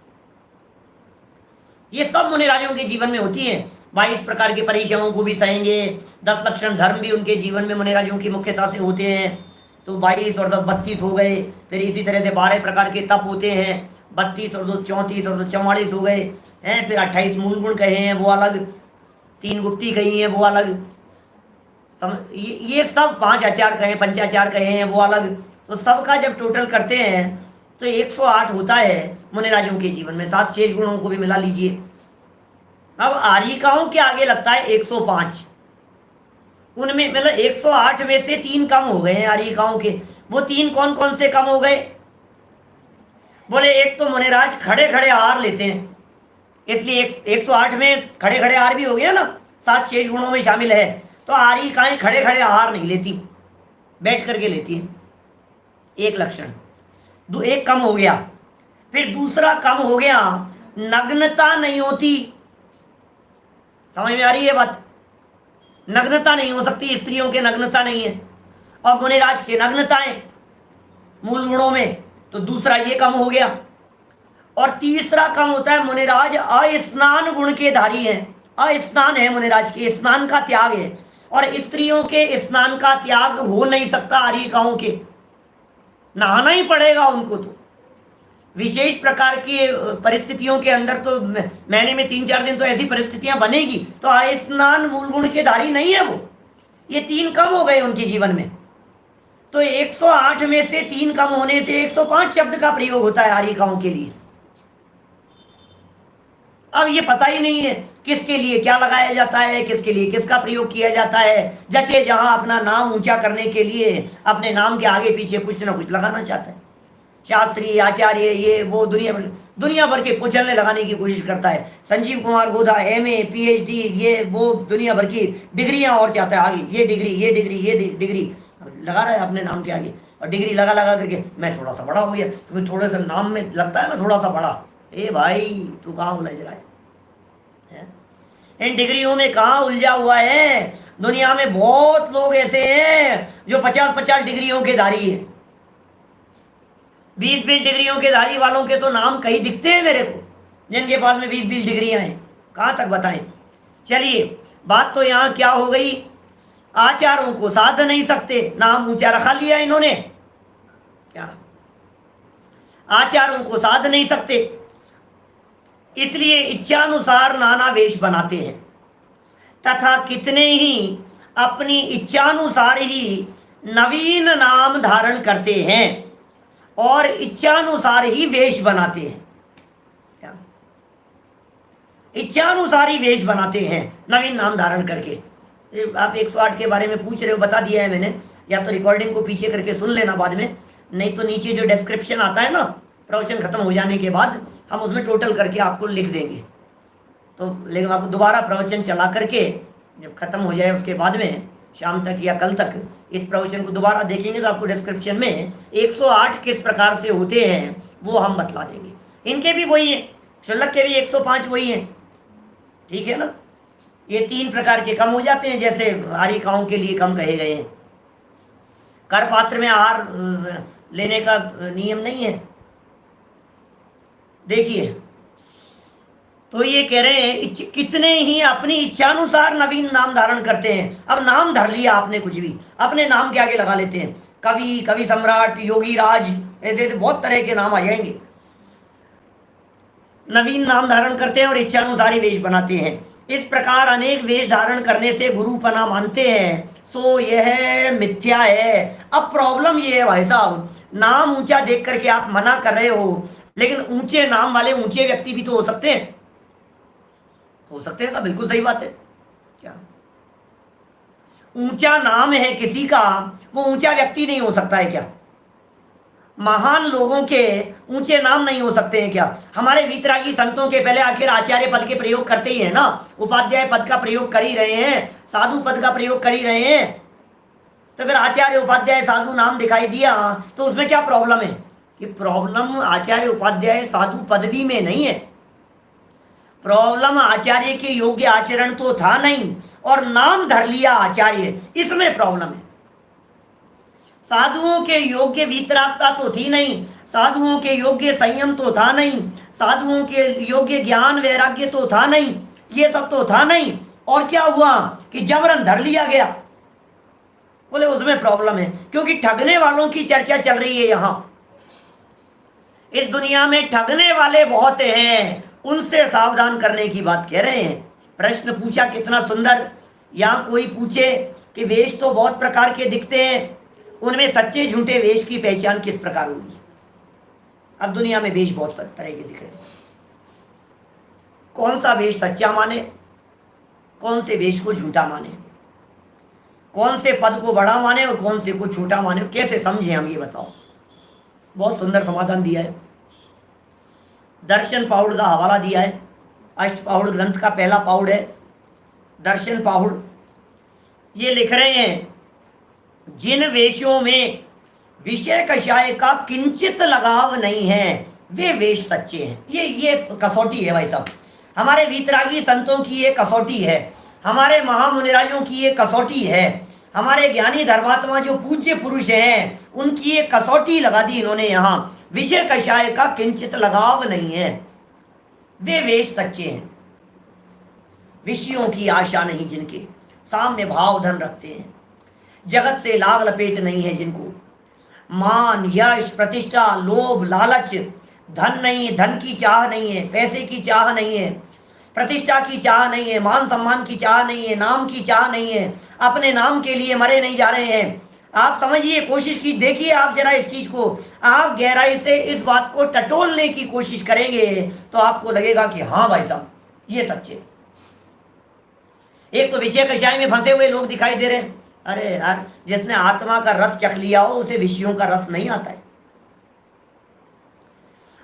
ये सब मुनिराजों के जीवन में होती हैं। 22 प्रकार के परिचयों को भी सहेंगे, 10 लक्षण धर्म भी उनके जीवन में मुनिराजों की मुख्यता से होते हैं, तो 22 और 10 32 हो गए। फिर इसी तरह से 12 प्रकार के तप होते हैं, 32 और 2 34 और 2 44 हो गए हैं। फिर 28 मूल गुण कहे हैं वो अलग, 3 गुप्ती कही हैं वो अलग, ये सब 5 आचार कहे, पंचाचार कहे हैं वो अलग। तो सबका जब टोटल करते हैं तो 108 होता है मुनिराजों के जीवन में। 7 शेष गुणों को भी मिला लीजिए। अब आर्यिकाओं के आगे लगता है 105। उनमें मतलब 108 में से 3 कम हो गए हैं आर्यिकाओं के। वो 3 कौन कौन से कम हो गए? बोले एक तो मुनिराज खड़े खड़े आहार लेते हैं, इसलिए 108 में खड़े खड़े आहार भी हो गया ना, 7 शेष गुणों में शामिल है। तो आर्यिकाएं खड़े खड़े आहार नहीं लेती, बैठ करके लेती है। एक लक्षण, एक कम हो गया। फिर दूसरा कम हो गया, नग्नता नहीं होती। समझ में आ रही है बात? नग्नता नहीं हो सकती, स्त्रियों के नग्नता नहीं है, और मुनिराज के नग्नताएं मूल गुणों में, तो दूसरा ये कम हो गया। और तीसरा कम होता है, मुनिराज अस्नान गुण के धारी हैं। अस्नान है मुनिराज के, स्नान का त्याग है, और स्त्रियों के स्नान का त्याग हो नहीं सकता। आर्यिकाओं के नहाना ही पड़ेगा उनको। तो विशेष प्रकार की परिस्थितियों के अंदर तो महीने में 3-4 दिन तो ऐसी परिस्थितियां बनेगी, तो स्नान मूल गुण के धारी नहीं है वो। ये 3 कम हो गए उनके जीवन में। तो 108 में से 3 कम होने से 105 शब्द का प्रयोग होता है आर्यिकाओं के लिए। अब ये पता ही नहीं है किसके लिए क्या लगाया जाता है, किसके लिए किसका प्रयोग किया जाता है। जचे जहां अपना नाम ऊंचा करने के लिए अपने नाम के आगे पीछे कुछ ना कुछ लगाना चाहता है। शास्त्री, आचार्य, ये वो दुनिया भर के पुछलने लगाने की कोशिश करता है। संजीव कुमार गोधा MA PhD ये वो दुनिया भर की डिग्रियां और चाहता है आगे, ये डिग्री ये डिग्री ये डिग्री लगा रहा है अपने नाम के आगे, और डिग्री लगा लगा करके मैं थोड़ा सा बड़ा हो गया, तुम्हें थोड़े से नाम में लगता है ना थोड़ा सा बड़ा। ए भाई तू कहाँ उलझ रहा है? इन डिग्रियों में कहाँ उलझा हुआ है? दुनिया में बहुत लोग ऐसे हैं जो 50-50 डिग्रियों के धारी है। 20-20 डिग्रियों के धारी वालों के तो नाम कई दिखते हैं मेरे को, जिनके पास में 20-20 डिग्रियां हैं। कहाँ तक बताएं? चलिए, बात तो यहाँ क्या हो गई, आचारों को साध नहीं सकते, नाम ऊंचा रखा लिया इन्होंने। क्या आचारों को साध नहीं सकते, इसलिए इच्छानुसार नाना वेश बनाते हैं, तथा कितने ही अपनी इच्छानुसार ही नवीन नाम धारण करते हैं और इच्छानुसार ही वेश बनाते हैं। क्या इच्छानुसार ही वेश बनाते हैं नवीन नाम धारण करके? आप 108 के बारे में पूछ रहे हो, बता दिया है मैंने, या तो रिकॉर्डिंग को पीछे करके सुन लेना बाद में, नहीं तो नीचे जो डिस्क्रिप्शन आता है ना प्रवचन खत्म हो जाने के बाद, हम उसमें टोटल करके आपको लिख देंगे। तो लेकिन आपको दोबारा प्रवचन चला करके जब खत्म हो जाए उसके बाद में शाम तक या कल तक इस प्रवचन को दोबारा देखेंगे तो आपको डिस्क्रिप्शन में 108 किस प्रकार से होते हैं वो हम बतला देंगे। इनके भी वही हैं, शुल्लक के भी 105 वही हैं, ठीक है ना। ये 3 प्रकार के कम हो जाते हैं, जैसे आरिकाओं के लिए कम कहे गए हैं। कर पात्र में आहार लेने का नियम नहीं है। देखिए, तो ये कह रहे हैं कितने ही अपनी इच्छानुसार नवीन नाम धारण करते हैं। अब नाम धर लिया आपने, कुछ भी अपने नाम के आगे लगा लेते हैं, कवि, कवि सम्राट, योगी राज, ऐसे ऐसे बहुत तरह के नाम आ जाएंगे। नवीन नाम धारण करते हैं और इच्छानुसार ही वेश बनाते हैं। इस प्रकार अनेक वेश धारण करने से गुरुपना मानते हैं, सो यह मिथ्या है। अब प्रॉब्लम ये है भाई साहब, नाम ऊंचा देख करके आप मना कर रहे हो, लेकिन ऊंचे नाम वाले ऊंचे व्यक्ति भी तो हो सकते हैं। हो सकते हैं ना, बिल्कुल सही बात है। क्या ऊंचा नाम है किसी का, वो ऊंचा व्यक्ति नहीं हो सकता है क्या? महान लोगों के ऊंचे नाम नहीं हो सकते हैं क्या? हमारे वीतरागी संतों के पहले आखिर आचार्य पद के प्रयोग करते ही है ना, उपाध्याय पद का प्रयोग कर ही रहे हैं, साधु पद का प्रयोग कर ही रहे हैं। तो फिर आचार्य उपाध्याय साधु नाम दिखाई दिया तो उसमें क्या प्रॉब्लम है? कि प्रॉब्लम आचार्य उपाध्याय साधु पदवी में नहीं है, प्रॉब्लम आचार्य के योग्य आचरण तो था नहीं और नाम धर लिया आचार्य, इसमें प्रॉब्लम है। साधुओं के योग्य वीतरागता तो थी नहीं, साधुओं के योग्य संयम तो था नहीं, साधुओं के योग्य ज्ञान वैराग्य तो था नहीं, ये सब तो था नहीं, और क्या हुआ कि जबरन धर लिया गया। बोले उसमें प्रॉब्लम है, क्योंकि ठगने वालों की चर्चा चल रही है। यहां इस दुनिया में ठगने वाले बहुत हैं, उनसे सावधान करने की बात कह रहे हैं। प्रश्न पूछा कितना सुंदर। यहाँ कोई पूछे कि वेश तो बहुत प्रकार के दिखते हैं, उनमें सच्चे झूठे वेश की पहचान किस प्रकार होगी? अब दुनिया में वेश बहुत तरह के दिख रहे हैं, कौन सा वेश सच्चा माने, कौन से वेश को झूठा माने, कौन से पद को बड़ा माने और कौन से को छोटा माने, कैसे समझे हम, ये बताओ। बहुत सुंदर समाधान दिया है। दर्शन पाहुड़ का हवाला दिया है, अष्ट पाहुड़ ग्रंथ का पहला पाहुड़ है दर्शन पाहुड़। ये लिख रहे हैं, जिन वेशों में विषय कषाय का किंचित लगाव नहीं है वे वेश सच्चे हैं। ये कसौटी है भाई साहब, हमारे वीतरागी संतों की ये कसौटी है, हमारे महामुनिराजों की ये कसौटी है, हमारे ज्ञानी धर्मात्मा जो पूज्य पुरुष हैं उनकी ये कसौटी लगा दी इन्होंने। यहाँ विषय कषाय का किंचित लगाव नहीं है, वे वेश सच्चे हैं। विषयों की आशा नहीं जिनके, सामने भाव धन रखते हैं, जगत से लाग लपेट नहीं है जिनको, मान यश प्रतिष्ठा लोभ लालच, धन नहीं, धन की चाह नहीं है, पैसे की चाह नहीं है, प्रतिष्ठा की चाह नहीं है, मान सम्मान की चाह नहीं है, नाम की चाह नहीं है, अपने नाम के लिए मरे नहीं जा रहे हैं। आप समझिए, कोशिश की, देखिए आप जरा इस चीज को, आप गहराई से इस बात को टटोलने की कोशिश करेंगे तो आपको लगेगा कि हाँ भाई साहब ये सच्चे। एक तो विषय कषाय में फंसे हुए लोग दिखाई दे रहे हैं। अरे यार, जिसने आत्मा का रस चख लिया हो उसे विषयों का रस नहीं आता है।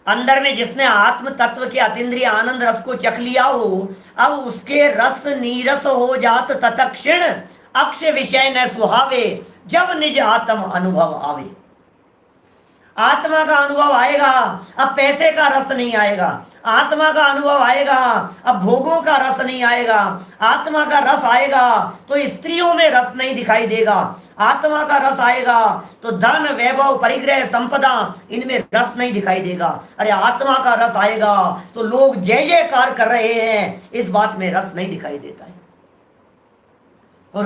अंदर में जिसने आत्म तत्व के अतीन्द्रिय आनंद रस को चख लिया हो, अब उसके रस नीरस हो जात तत्क्षण, अक्ष विषय न सुहावे, जब निज आत्म अनुभव आवे। आत्मा का अनुभव आएगा, अब पैसे का रस नहीं आएगा। आत्मा का अनुभव आएगा, अब भोगों का रस नहीं आएगा। आत्मा का रस आएगा तो स्त्रियों में रस नहीं दिखाई देगा। आत्मा का रस आएगा तो धन वैभव परिग्रह संपदा इनमें रस नहीं दिखाई देगा। अरे आत्मा का रस आएगा तो लोग जय जयकार कर रहे हैं, इस बात में रस नहीं दिखाई देता है। और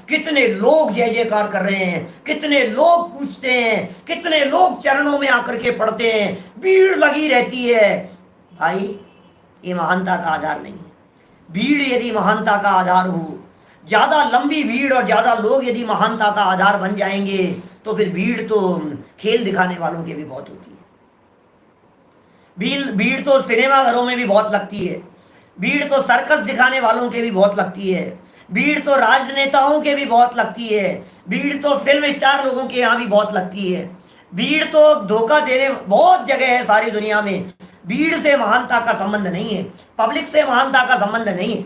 कितने लोग जय जयकार कर रहे हैं, कितने लोग पूछते हैं, कितने लोग चरणों में आकर के पढ़ते हैं, भीड़ लगी रहती है। भाई ये महानता का आधार नहीं है। भीड़ यदि महानता का आधार हो, ज्यादा लंबी भीड़ और ज्यादा लोग यदि महानता का आधार बन जाएंगे तो फिर भीड़ तो खेल दिखाने वालों की भी बहुत होती है। भीड़ तो सिनेमा घरों में भी बहुत लगती है। भीड़ तो सर्कस दिखाने वालों के भी बहुत लगती है। भीड़ तो राजनेताओं के भी बहुत लगती है। भीड़ तो फिल्म स्टार लोगों के यहाँ भी बहुत लगती है। भीड़ तो धोखा देने बहुत जगह है सारी दुनिया में। भीड़ से महानता का संबंध नहीं है, पब्लिक से महानता का संबंध नहीं है।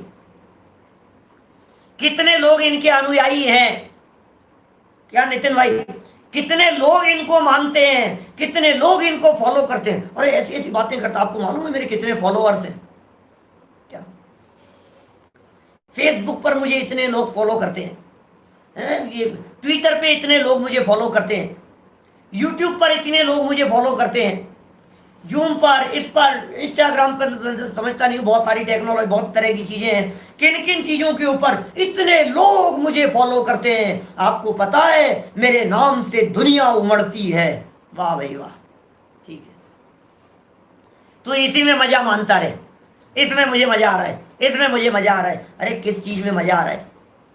कितने लोग इनके अनुयायी हैं, क्या नितिन भाई? कितने लोग इनको मानते हैं, कितने लोग इनको फॉलो करते हैं। और ऐसी ऐसी बातें करता, आपको मालूम है मेरे कितने फॉलोअर्स हैं? क्या फेसबुक पर मुझे इतने लोग फॉलो करते हैं, ये ट्विटर पे इतने लोग मुझे फॉलो करते हैं, यूट्यूब पर इतने लोग मुझे फॉलो करते हैं, जूम पर, इस पर, इंस्टाग्राम पर, समझता नहीं, बहुत सारी टेक्नोलॉजी, बहुत तरह की चीजें हैं। किन किन चीजों के ऊपर इतने लोग मुझे फॉलो करते हैं? आपको पता है मेरे नाम से दुनिया उमड़ती है। वाह भाई वाह, ठीक है। तो इसी में मजा मानता रहे, इसमें मुझे मजा आ रहा है, इसमें मुझे मजा आ रहा है। अरे किस चीज में मजा आ रहा है?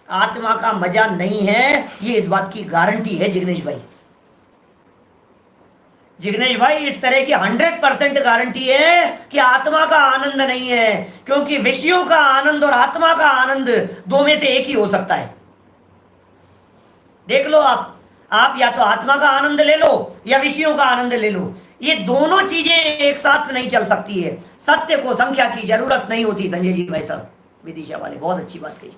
आत्मा का मजा नहीं है, ये इस बात की गारंटी है जिग्नेश भाई। जिग्नेश भाई इस तरह की 100% गारंटी है कि आत्मा का आनंद नहीं है, क्योंकि विषयों का आनंद और आत्मा का आनंद दो में से एक ही हो सकता है। देख लो आप या तो आत्मा का आनंद ले लो या विषयों का आनंद ले लो। ये दोनों चीजें एक साथ नहीं चल सकती है। सत्य को संख्या की जरूरत नहीं होती। संजय जी भाई साहब विदिशा वाले बहुत अच्छी बात कही।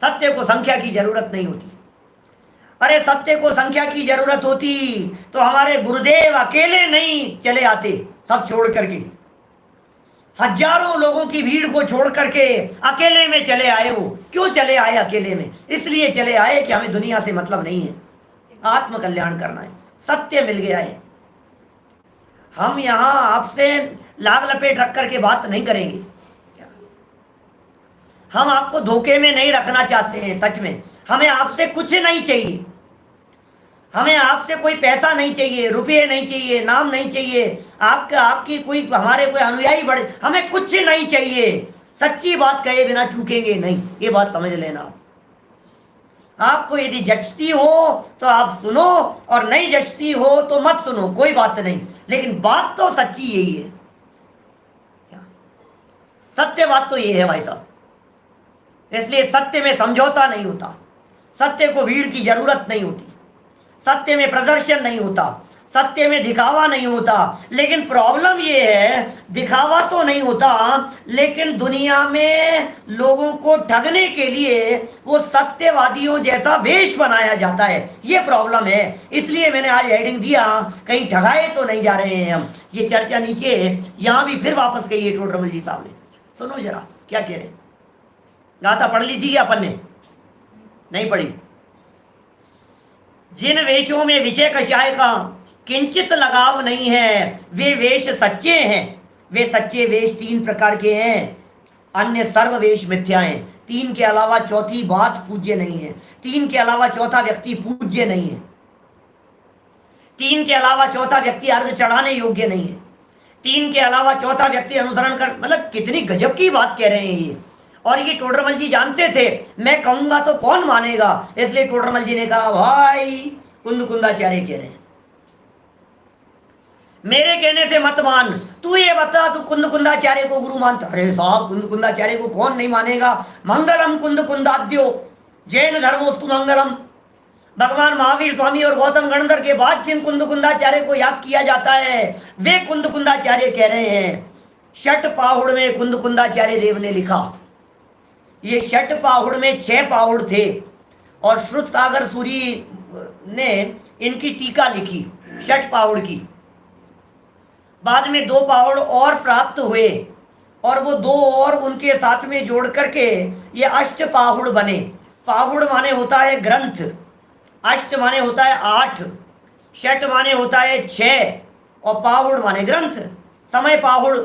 सत्य को संख्या की जरूरत नहीं होती। अरे सत्य को संख्या की जरूरत होती तो हमारे गुरुदेव अकेले नहीं चले आते, सब छोड़ करके, हजारों लोगों की भीड़ को छोड़ करके अकेले में चले आए। वो क्यों चले आए अकेले में? इसलिए चले आए कि हमें दुनिया से मतलब नहीं है, आत्म कल्याण करना है। सत्य मिल गया है। हम यहां आपसे लाग लपेट रख करके बात नहीं करेंगे। हम आपको धोखे में नहीं रखना चाहते हैं। सच में हमें आपसे कुछ नहीं चाहिए। हमें आपसे कोई पैसा नहीं चाहिए, रुपये नहीं चाहिए, नाम नहीं चाहिए, आपकी कोई, हमारे कोई अनुयायी बढ़े, हमें कुछ नहीं चाहिए। सच्ची बात कहे बिना चूकेंगे नहीं, ये बात समझ लेना। आपको यदि जचती हो तो आप सुनो और नहीं जचती हो तो मत सुनो, कोई बात नहीं, लेकिन बात तो सच्ची यही है। सत्य बात तो ये है भाई साहब। इसलिए सत्य में समझौता नहीं होता, सत्य को भीड़ की जरूरत नहीं होती, सत्य में प्रदर्शन नहीं होता, सत्य में दिखावा नहीं होता। लेकिन प्रॉब्लम ये है, दिखावा तो नहीं होता, लेकिन दुनिया में लोगों को ठगने के लिए वो सत्यवादियों जैसा वेश बनाया जाता है। ये प्रॉब्लम है। इसलिए मैंने आज हेडिंग दिया, कहीं ठगाए तो नहीं जा रहे हैं हम। ये चर्चा नीचे यहां भी फिर वापस कही है टोडरमल जी साहब ने। सुनो जरा क्या कह रहे। गाथा पढ़ ली थी क्या अपन ने? नहीं पढ़ी। जिन वेशों में विषय कषाय का किंचित लगाव नहीं है, वे वेश सच्चे हैं। वे सच्चे वेश 3 प्रकार के हैं, अन्य सर्व वेश मिथ्या हैं। 3 के अलावा चौथी बात पूज्य नहीं है। 3 के अलावा चौथा व्यक्ति पूज्य नहीं है। 3 के अलावा चौथा व्यक्ति अर्घ चढ़ाने योग्य नहीं है। 3 के अलावा चौथा व्यक्ति अनुसरण कर, मतलब कितनी गजब की बात कह रहे हैं ये। और ये टोडरमल जी जानते थे मैं कहूंगा तो कौन मानेगा, इसलिए टोडरमल जी ने कहा भाई कुंद कुंदाचार्य कह रहे हैं, मेरे कहने से मत मान, तू ये बता तू कुंद कुंदाचार्य को गुरु मानता? अरे साहब कुंद कुंदाचार्य को कौन नहीं मानेगा। मंगलम कुंद कुंदाद्यो जैन धर्मोस्तु मंगलम। भगवान महावीर स्वामी और गौतम गणधर के बाद जिन कुंदकुंदाचार्य को याद किया जाता है वे कुंदकुंदाचार्य कह रहे हैं, षट पाहुड़ में कुंदकुंदाचार्य देव ने लिखा। ये षट पाहुड़ में 6 पाहुड़ थे और श्रुत सागर सूरी ने इनकी टीका लिखी षट पाहुड़ की। बाद में 2 पाहुड़ और प्राप्त हुए और वो 2 और उनके साथ में जोड़ करके ये अष्ट पाहुड़ बने। पाहुड़ माने होता है ग्रंथ, अष्ट माने होता है 8, षट माने होता है 6 और पाहुड़ माने ग्रंथ। समय पाहुड़,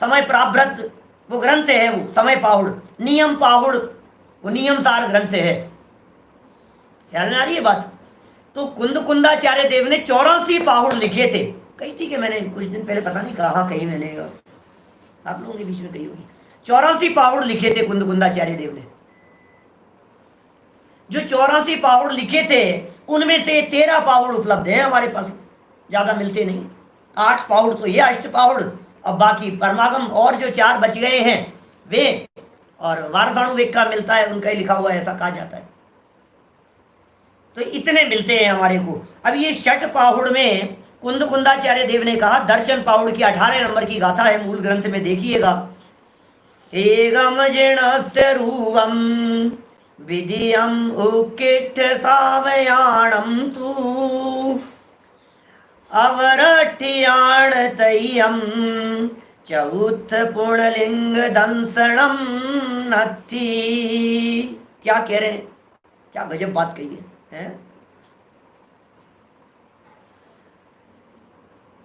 समय प्राव्रत वो ग्रंथ है, वो समय पाहुड़। नियम पाहुड़ वो नियम सार ग्रंथ है। ख्याल में आ रही है बात? तो कुंदकुंदाचार्य देव ने 84 पाहुड़ लिखे थे। कही थी कि मैंने कुछ दिन पहले, पता नहीं कहाँ कही मैंने, आप लोगों के बीच में कही होगी। 84 पाहुड़ लिखे थे कुंदकुंदाचार्य देव ने। जो 84 पाहुड़ लिखे थे उनमें से 13 पाहुड़ उपलब्ध हैं हमारे पास, ज्यादा मिलते नहीं। 8 पाहुड़ तो ये अष्ट पाहुड़, अब बाकी परमागम और जो 4 बच गए हैं वे, और वारसाणुवेग का मिलता है, उनका ही लिखा हुआ है, ऐसा कहा जाता है। तो इतने मिलते हैं हमारे को। अब ये षट पाहुड़ में कुंदकुंदाचार्य देव ने कहा, दर्शन पाहुड़ की 18 नंबर की गाथा है, मूल ग्रंथ में देखिएगा। एगम जिणस्य रूवम विधियम उकिठ सावयाणम तू अवरठियाण तय्यम चौथ पुणलिंग दंसणम नथी। क्या कह रहे हैं? क्या गजब बात कही है?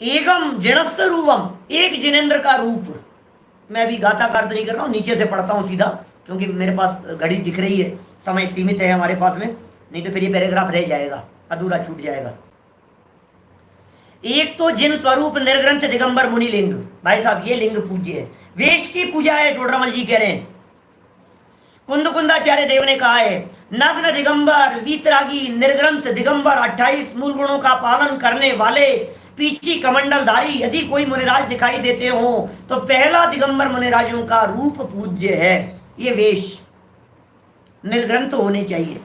एकम जिणस्य रूपम, एक जिनेन्द्र का रूप। मैं अभी गाथा का अर्थ नहीं कर रहा हूं, नीचे से पढ़ता हूं सीधा, क्योंकि मेरे पास घड़ी दिख रही है, समय सीमित है हमारे पास में, नहीं तो फिर ये पैराग्राफ रह जाएगा, अधूरा छूट जाएगा। एक तो जिन स्वरूप निर्ग्रंथ दिगंबर मुनि लिंग, भाई साहब ये लिंग पूज्य है, वेश की पूजा है, टोडरमल जी कह रहे हैं। कुंदकुंदाचार्य देव ने कहा है, नग्न दिगंबर वीतरागी निर्ग्रंथ दिगंबर 28 मूल गुणों का पालन करने वाले पीछी कमंडलधारी यदि कोई मुनिराज दिखाई देते हो तो पहला दिगंबर मुनिराजों का रूप पूज्य है। ये वेश निर्ग्रंथ होने चाहिए।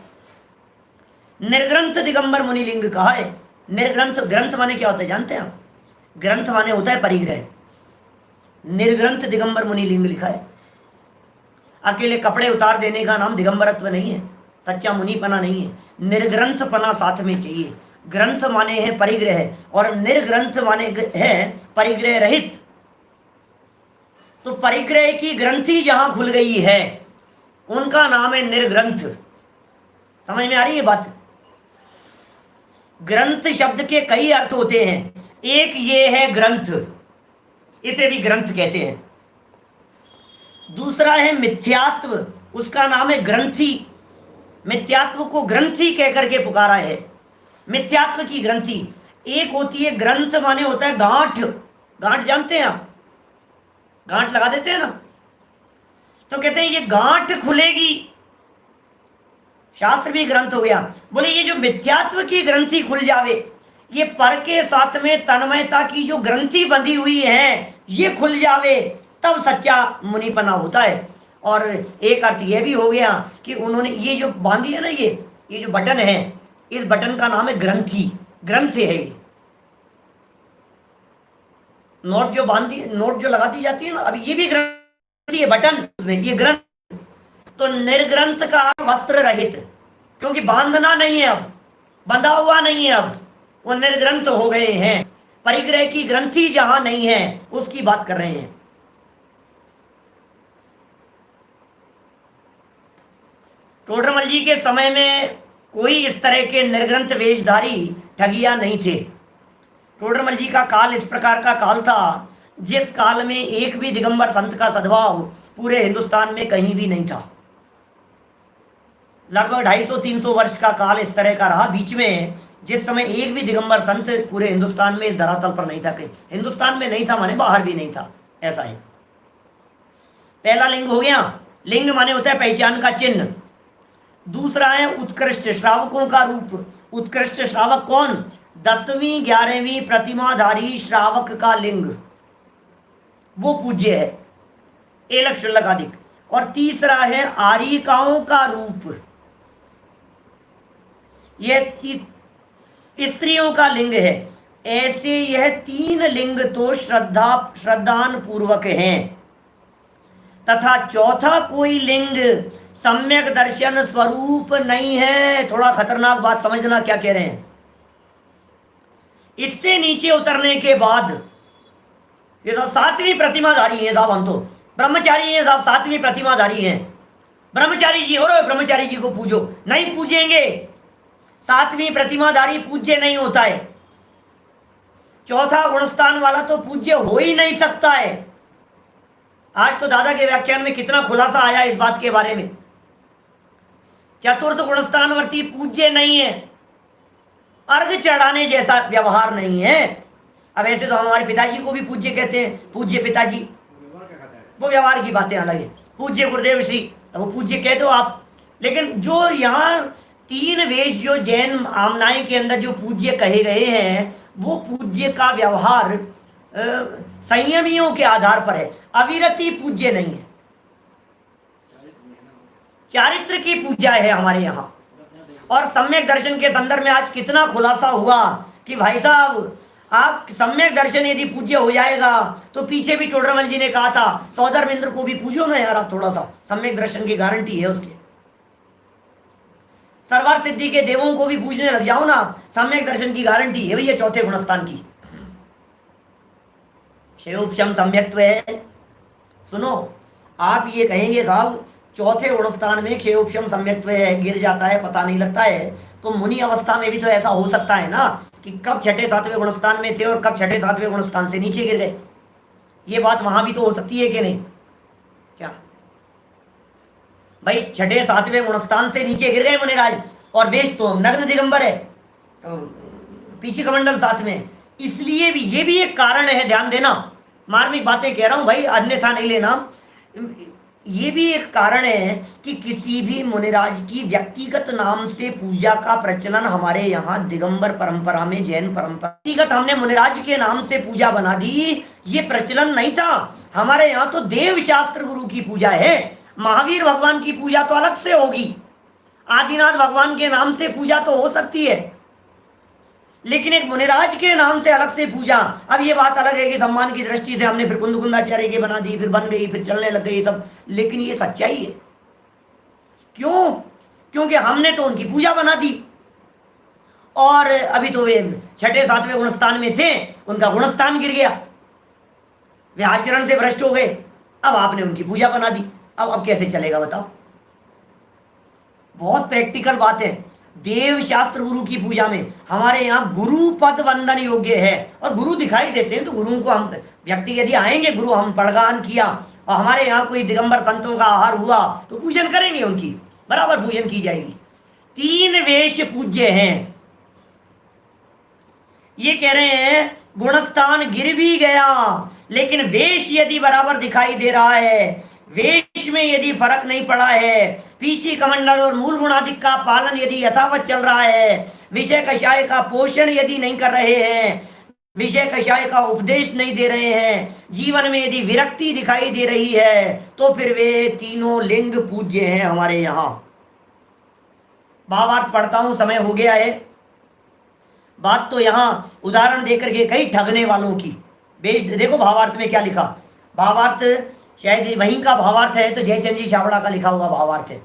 निर्ग्रंथ दिगंबर मुनिलिंग कहा है। निर्ग्रंथ, ग्रंथ माने क्या होता है जानते हैं आप? ग्रंथ माने होता है परिग्रह। निर्ग्रंथ दिगंबर मुनिलिंग लिखा है। अकेले कपड़े उतार देने का नाम दिगंबरत्व नहीं है, सच्चा मुनिपना नहीं है, निर्ग्रंथपना साथ में चाहिए। ग्रंथ माने है परिग्रह और निर्ग्रंथ माने है परिग्रह रहित। तो परिग्रह की ग्रंथि जहां खुल गई है उनका नाम है निर्ग्रंथ। समझ में आ रही है बात? ग्रंथ शब्द के कई अर्थ होते हैं, एक ये है ग्रंथ, इसे भी ग्रंथ कहते हैं। दूसरा है मिथ्यात्व, उसका नाम है ग्रंथि। मिथ्यात्व को ग्रंथि कहकर के पुकारा है, मिथ्यात्व की ग्रंथि। एक होती है ग्रंथ माने होता है गांठ। गांठ जानते हैं आप? गांठ लगा देते हैं ना, तो कहते हैं ये गांठ खुलेगी, शास्त्र भी ग्रंथ हो गया। बोले ये जो मिथ्यात्व की ग्रंथि खुल जावे, ये पर के साथ में तन्मयता की जो ग्रंथि बंधी हुई है ये खुल जावे, तब सच्चा मुनिपना होता है। और एक अर्थ यह भी हो गया कि उन्होंने ये जो बांधी है ना, ये जो बटन है, इस बटन का नाम है ग्रंथि। ग्रंथ है ये। नोट जो बांधी, नोट जो लगा दी जाती है ना, अब ये भी ग्रंथि है, बटन में ये ग्रंथ। तो निर्ग्रंथ का वस्त्र रहित, क्योंकि बांधना नहीं है, अब बंधा हुआ नहीं है, अब वो निर्ग्रंथ हो गए हैं। परिग्रह की ग्रंथि जहां नहीं है उसकी बात कर रहे हैं। टोडरमल जी के समय में कोई इस तरह के निर्ग्रंथ वेशधारी ठगिया नहीं थे। टोडरमल जी का काल इस प्रकार का काल था जिस काल में एक भी दिगंबर संत का सद्भाव पूरे हिंदुस्तान में कहीं भी नहीं था। लगभग 250-300 वर्ष का काल इस तरह का रहा बीच में, जिस समय एक भी दिगंबर संत पूरे हिंदुस्तान में इस धरातल पर नहीं था। कहीं हिंदुस्तान में नहीं था माने बाहर भी नहीं था, ऐसा है। पहला लिंग हो गया। लिंग माने होता है पहचान का चिन्ह। दूसरा है उत्कृष्ट श्रावकों का रूप। उत्कृष्ट श्रावक कौन? 10वीं 11वीं प्रतिमाधारी श्रावक का लिंग, वो पूज्य है, एलक शुल्लक आदि। और तीसरा है आरिकाओं का रूप। यह स्त्रियों का लिंग है। ऐसे यह 3 लिंग तो श्रद्धान पूर्वक हैं, तथा चौथा कोई लिंग सम्यक दर्शन स्वरूप नहीं है। थोड़ा खतरनाक बात समझना क्या कह रहे हैं। इससे नीचे उतरने के बाद ये तो 7वीं प्रतिमाधारी हैं साहब, हम तो ब्रह्मचारी हैं साहब, 7वीं प्रतिमाधारी हैं। ब्रह्मचारी जी हो रहे, ब्रह्मचारी जी को पूजो, नहीं पूजेंगे। 7वीं प्रतिमाधारी पूज्य नहीं होता है। चौथा गुणस्थान वाला तो पूज्य हो ही नहीं सकता है। आज तो दादा के व्याख्यान में कितना खुलासा आया इस बात के बारे में। चतुर्थ गुणस्थानवर्ती पूज्य नहीं है, अर्घ चढ़ाने जैसा व्यवहार नहीं है। अब ऐसे तो हमारे पिताजी को भी पूज्य कहते हैं, पूज्य पिताजी, वो व्यवहार की बातें अलग है। पूज्य गुरुदेव श्री, वो पूज्य कह दो आप। लेकिन जो यहाँ 3 वेश जो जैन आमनाएं के अंदर जो पूज्य कहे गए हैं, वो पूज्य का व्यवहार संयमियों के आधार पर है, अविरति पूज्य नहीं है। चारित्र की पूजा है हमारे यहाँ। और सम्यक दर्शन के संदर्भ में आज कितना खुलासा हुआ कि भाई साहब आप सम्यक दर्शन यदि पूज्य हो जाएगा तो पीछे भी टोडरमल जी ने कहा था सौधर्मेंद्र को भी पूजो ना यार, आप थोड़ा सा सम्यक दर्शन की गारंटी है उसके। सर्वार सिद्धि के देवों को भी पूजने लग जाओ ना आप, सम्यक दर्शन की गारंटी है भैया चौथे गुणस्थान की। क्षेयोपशम सम्यक्त्व है। सुनो, आप ये कहेंगे साहब चौथे गुणस्थान में क्षेयोपशम सम्यक्त्व है, गिर जाता है पता नहीं लगता है, तो मुनि अवस्था में भी तो ऐसा हो सकता है ना कि कब 6ठे 7वें गुणस्थान में थे और कब 6ठे 7वें गुणस्थान से नीचे गिर गए। ये बात वहां भी तो हो सकती है कि नहीं? क्या भाई 6ठे 7वें गुणस्थान से नीचे गिर गए मुनिराज, और वेश तो नग्न दिगंबर है, तो पीछे कमंडल साथ में। इसलिए भी ये भी एक कारण है, ध्यान देना, मार्मिक बातें कह रहा हूं भाई, अन्यथा नहीं लेना। ये भी एक कारण है कि किसी भी मुनिराज की व्यक्तिगत नाम से पूजा का प्रचलन हमारे यहाँ दिगंबर परंपरा में, जैन परंपरा, व्यक्तिगत हमने मुनिराज के नाम से पूजा बना दी, ये प्रचलन नहीं था। हमारे यहाँ तो देव शास्त्र गुरु की पूजा है। महावीर भगवान की पूजा तो अलग से होगी, आदिनाथ भगवान के नाम से पूजा तो हो सकती है, लेकिन एक मुनिराज के नाम से अलग से पूजा। अब ये बात अलग है कि सम्मान की दृष्टि से हमने फिर कुंदकुंदाचार्य की बना दी, फिर बन गई, फिर चलने लग गई सब, लेकिन ये सच्चाई है। क्यों? क्योंकि हमने तो उनकी पूजा बना दी, और अभी तो वे 6ठे 7वें गुणस्थान में थे, उनका गुणस्थान गिर गया, वे आचरण से भ्रष्ट हो गए, अब आपने उनकी पूजा बना दी। अब कैसे चलेगा बताओ? बहुत प्रैक्टिकल बात है। देव शास्त्र गुरु की पूजा में हमारे यहाँ गुरु पद वंदन योग्य है, और गुरु दिखाई देते हैं तो गुरुओं को हम व्यक्ति यदि आएंगे, गुरु हम पड़गान किया और हमारे यहाँ कोई दिगंबर संतों का आहार हुआ तो पूजन करेंगे, उनकी बराबर पूजन की जाएगी। 3 वेश पूज्य हैं। ये कह रहे हैं गुणस्थान गिर भी गया, लेकिन वेश यदि बराबर दिखाई दे रहा है, वेश में यदि फर्क नहीं पड़ा है, पीछे कमंडल और मूल गुणादिक का पालन यदि यथावत चल रहा है, विषय कषाय का पोषण यदि नहीं कर रहे हैं, विषय कषाय का उपदेश नहीं दे रहे हैं, जीवन में यदि विरक्ति दिखाई दे रही है, तो फिर वे तीनों लिंग पूज्य हैं हमारे यहाँ। भावार्थ पढ़ता हूं, समय हो गया है। बात तो यहाँ उदाहरण देकर के कई ठगने वालों की। देखो भावार्थ में क्या लिखा, भावार्थ शायद वहीं का भावार्थ है, तो जयचंद जी छाबड़ा का लिखा हुआ भावार्थ है।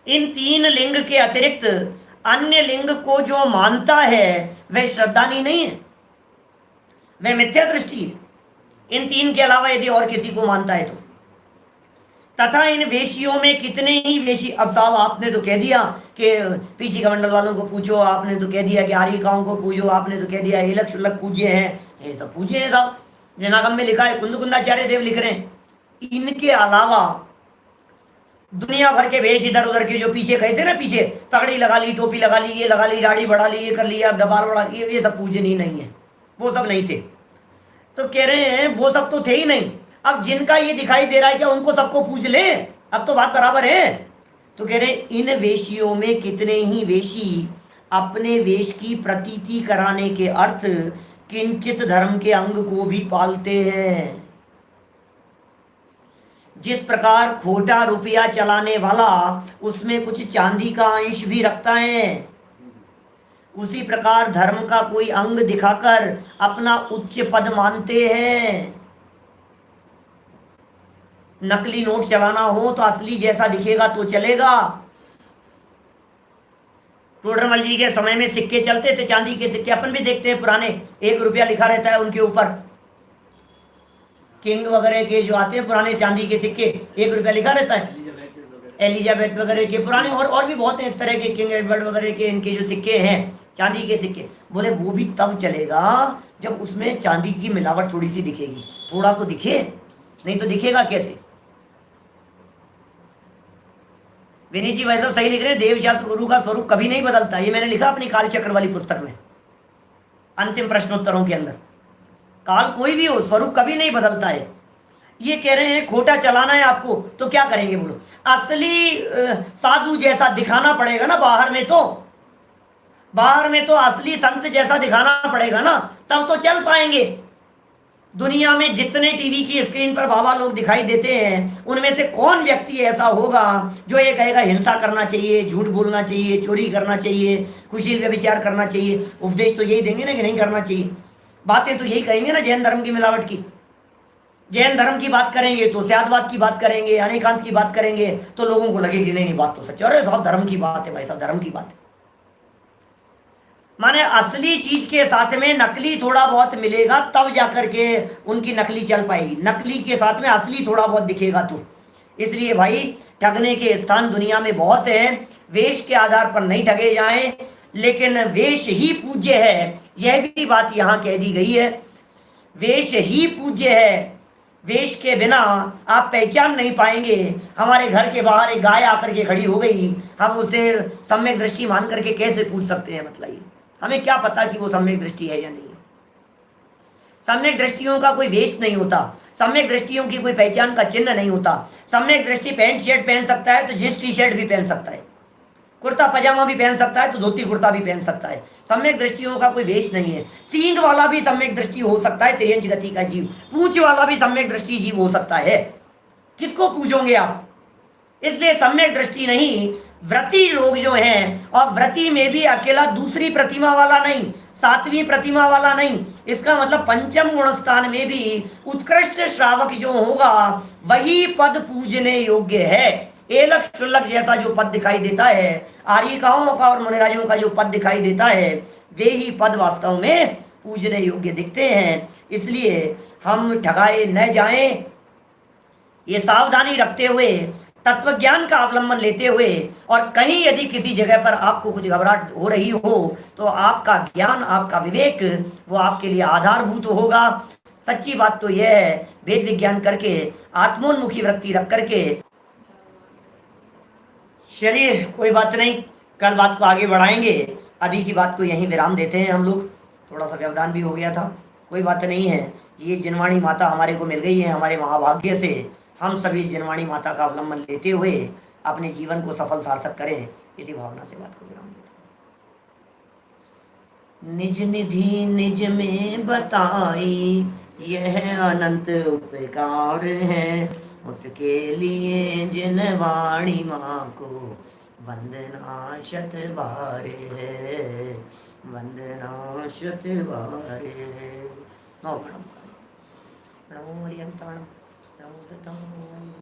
इन 3 लिंग के अतिरिक्त अन्य लिंग को जो मानता है वह श्रद्धानी नहीं है, वह मिथ्या दृष्टि है। इन 3 के अलावा यदि और किसी को मानता है तो, तथा इन वेशियों में कितने ही वेशी। अब साहब आपने तो कह दिया कि पीछी कमंडल वालों को पूछो, आपने तो कह दिया कि आर्यिकाओं को पूजो, आपने तो कह दिया हिलक शुल्लक पूज्य हैं, ये सब पूज्य हैं साहब। जनागम में लिखा है, कुंदकुंदाचार्य देव लिख रहे हैं, इनके अलावा दुनिया भर के वेश इधर उधर के जो पीछे कहे थे ना, पीछे पगड़ी लगा ली, टोपी लगा ली, ये लगा ली, दाढ़ी बढ़ा ली, ये कर लिया, डबार बढ़ा, ये सब पूजनीय नहीं है, वो सब नहीं थे। तो कह रहे हैं वो सब तो थे ही नहीं। अब जिनका ये दिखाई दे रहा है क्या उनको सबको पूज ले? अब तो बात बराबर है। तो कह रहे हैं इन वेशियों में कितने ही वेशी अपने वेश की प्रतीति कराने के अर्थ किंचित धर्म के अंग को भी पालते हैं। जिस प्रकार खोटा रुपया चलाने वाला उसमें कुछ चांदी का अंश भी रखता है, उसी प्रकार धर्म का कोई अंग दिखाकर अपना उच्च पद मानते हैं। नकली नोट चलाना हो तो असली जैसा दिखेगा तो चलेगा। टोडरमल जी के समय में सिक्के चलते थे, चांदी के सिक्के, अपन भी देखते हैं पुराने, 1 रुपया लिखा रहता है उनके ऊपर। किंग वगैरह के जो आते हैं पुराने चांदी के सिक्के, 1 रुपया लिखा रहता है। एलिजाबेथ वगैरह के पुराने, और भी बहुत हैं इस तरह के, किंग एडवर्ड वगैरह के इनके जो सिक्के हैं चांदी के सिक्के, बोले वो भी तब चलेगा जब उसमें चांदी की मिलावट थोड़ी सी दिखेगी, थोड़ा तो दिखे, नहीं तो दिखेगा कैसे। विनीत जी वैसे सही लिख रहे हैं, देवशास्त्र गुरु का स्वरूप कभी नहीं बदलता, ये मैंने लिखा अपनी कालचक्र वाली पुस्तक में अंतिम प्रश्नोत्तरों के अंदर। काल कोई भी हो, स्वरूप कभी नहीं बदलता है। ये कह रहे हैं खोटा चलाना है आपको, तो क्या करेंगे बोलो, असली साधु जैसा दिखाना पड़ेगा ना, बाहर में तो असली संत जैसा दिखाना पड़ेगा ना, तब तो चल पाएंगे। दुनिया में जितने टीवी की स्क्रीन पर बाबा लोग दिखाई देते हैं, उनमें से कौन व्यक्ति ऐसा होगा जो ये कहेगा हिंसा करना चाहिए, झूठ बोलना चाहिए, चोरी करना चाहिए, कुशील व्यभिचार करना चाहिए। उपदेश तो यही देंगे ना कि नहीं करना चाहिए, बातें तो यही कहेंगे ना, जैन धर्म की मिलावट की। जैन धर्म की बात करेंगे तो स्यादवाद की बात करेंगे, अनेकांत की बात करेंगे, तो लोगों को लगेगी नहीं बात तो सच है, अरे साहब धर्म की बात है, भाई साहब धर्म की बात है। माने असली चीज के साथ में नकली थोड़ा बहुत मिलेगा तब जाकर के उनकी नकली चल पाएगी, नकली के साथ में असली थोड़ा बहुत दिखेगा तो। इसलिए भाई ठगने के स्थान दुनिया में बहुत है, वेश के आधार पर नहीं ठगे जाएं, लेकिन वेश ही पूज्य है, यह भी बात यहाँ कह दी गई है। वेश ही पूज्य है, वेश के बिना आप पहचान नहीं पाएंगे। हमारे घर के बाहर एक गाय आकर के खड़ी हो गई, हम उसे सम्यक दृष्टि मान करके कैसे पूछ सकते हैं, बताइए, हमें क्या पता कि वो सम्यक दृष्टि है या नहीं। सम्यक दृष्टियों का कोई वेश नहीं होता, सम्यक दृष्टियों की कोई पहचान का चिन्ह नहीं होता। सम्यक दृष्टि पैंट शर्ट पहन सकता है तो जींस टी शर्ट भी पहन सकता है, कुर्ता पजामा भी पहन सकता है तो धोती कुर्ता भी पहन सकता है। सम्यक दृष्टियों का कोई वेश नहीं है। सींग वाला भी सम्यक दृष्टि हो सकता है, त्रियंच गति का जीव, पूंछ वाला भी सम्यक दृष्टि जीव हो सकता है। किसको पूजोगे आप? इसलिए सम्यक दृष्टि नहीं, व्रती लोग जो हैं, और व्रती में भी अकेला दूसरी प्रतिमा वाला नहीं, सातवीं प्रतिमा वाला नहीं, इसका मतलब पंचम गुण स्थान में भी उत्कृष्ट श्रावक जो होगा वही पद पूजने योग्य है। एलक शुल्लक जैसा जो पद दिखाई देता है, आर्यिकाओं का और मुनिराजों का जो पद दिखाई देता है, वे ही पद वास्तव में पूजने योग्य दिखते हैं। इसलिए हम ठगाए न जाएं, ये सावधानी रखते हुए, तत्व ज्ञान का अवलंबन लेते हुए, और कहीं यदि किसी जगह पर आपको कुछ घबराहट हो रही हो तो आपका ज्ञान, आपका विवेक वो आपके लिए आधारभूत होगा। सच्ची बात तो यह है, वेद विज्ञान करके, आत्मोन्मुखी वृत्ति रख करके, चलिए कोई बात नहीं, कल बात को आगे बढ़ाएंगे। अभी की बात को यहीं विराम देते हैं हम लोग, थोड़ा सा व्यवधान भी हो गया था, कोई बात नहीं है। ये जिनवाणी माता हमारे को मिल गई है, हमारे महाभाग्य से। हम सभी जिनवाणी माता का अवलंबन लेते हुए अपने जीवन को सफल सार्थक करें, इसी भावना से बात को विराम देते हैं। निज निधि निज में बताई, यह अनंत उपकार है, उसके लिए जिनवाणी माँ को वंदना शत बार है, वंदना शत बार है। नमो प्रणम, नमो हरियंताणम, नमो सताम।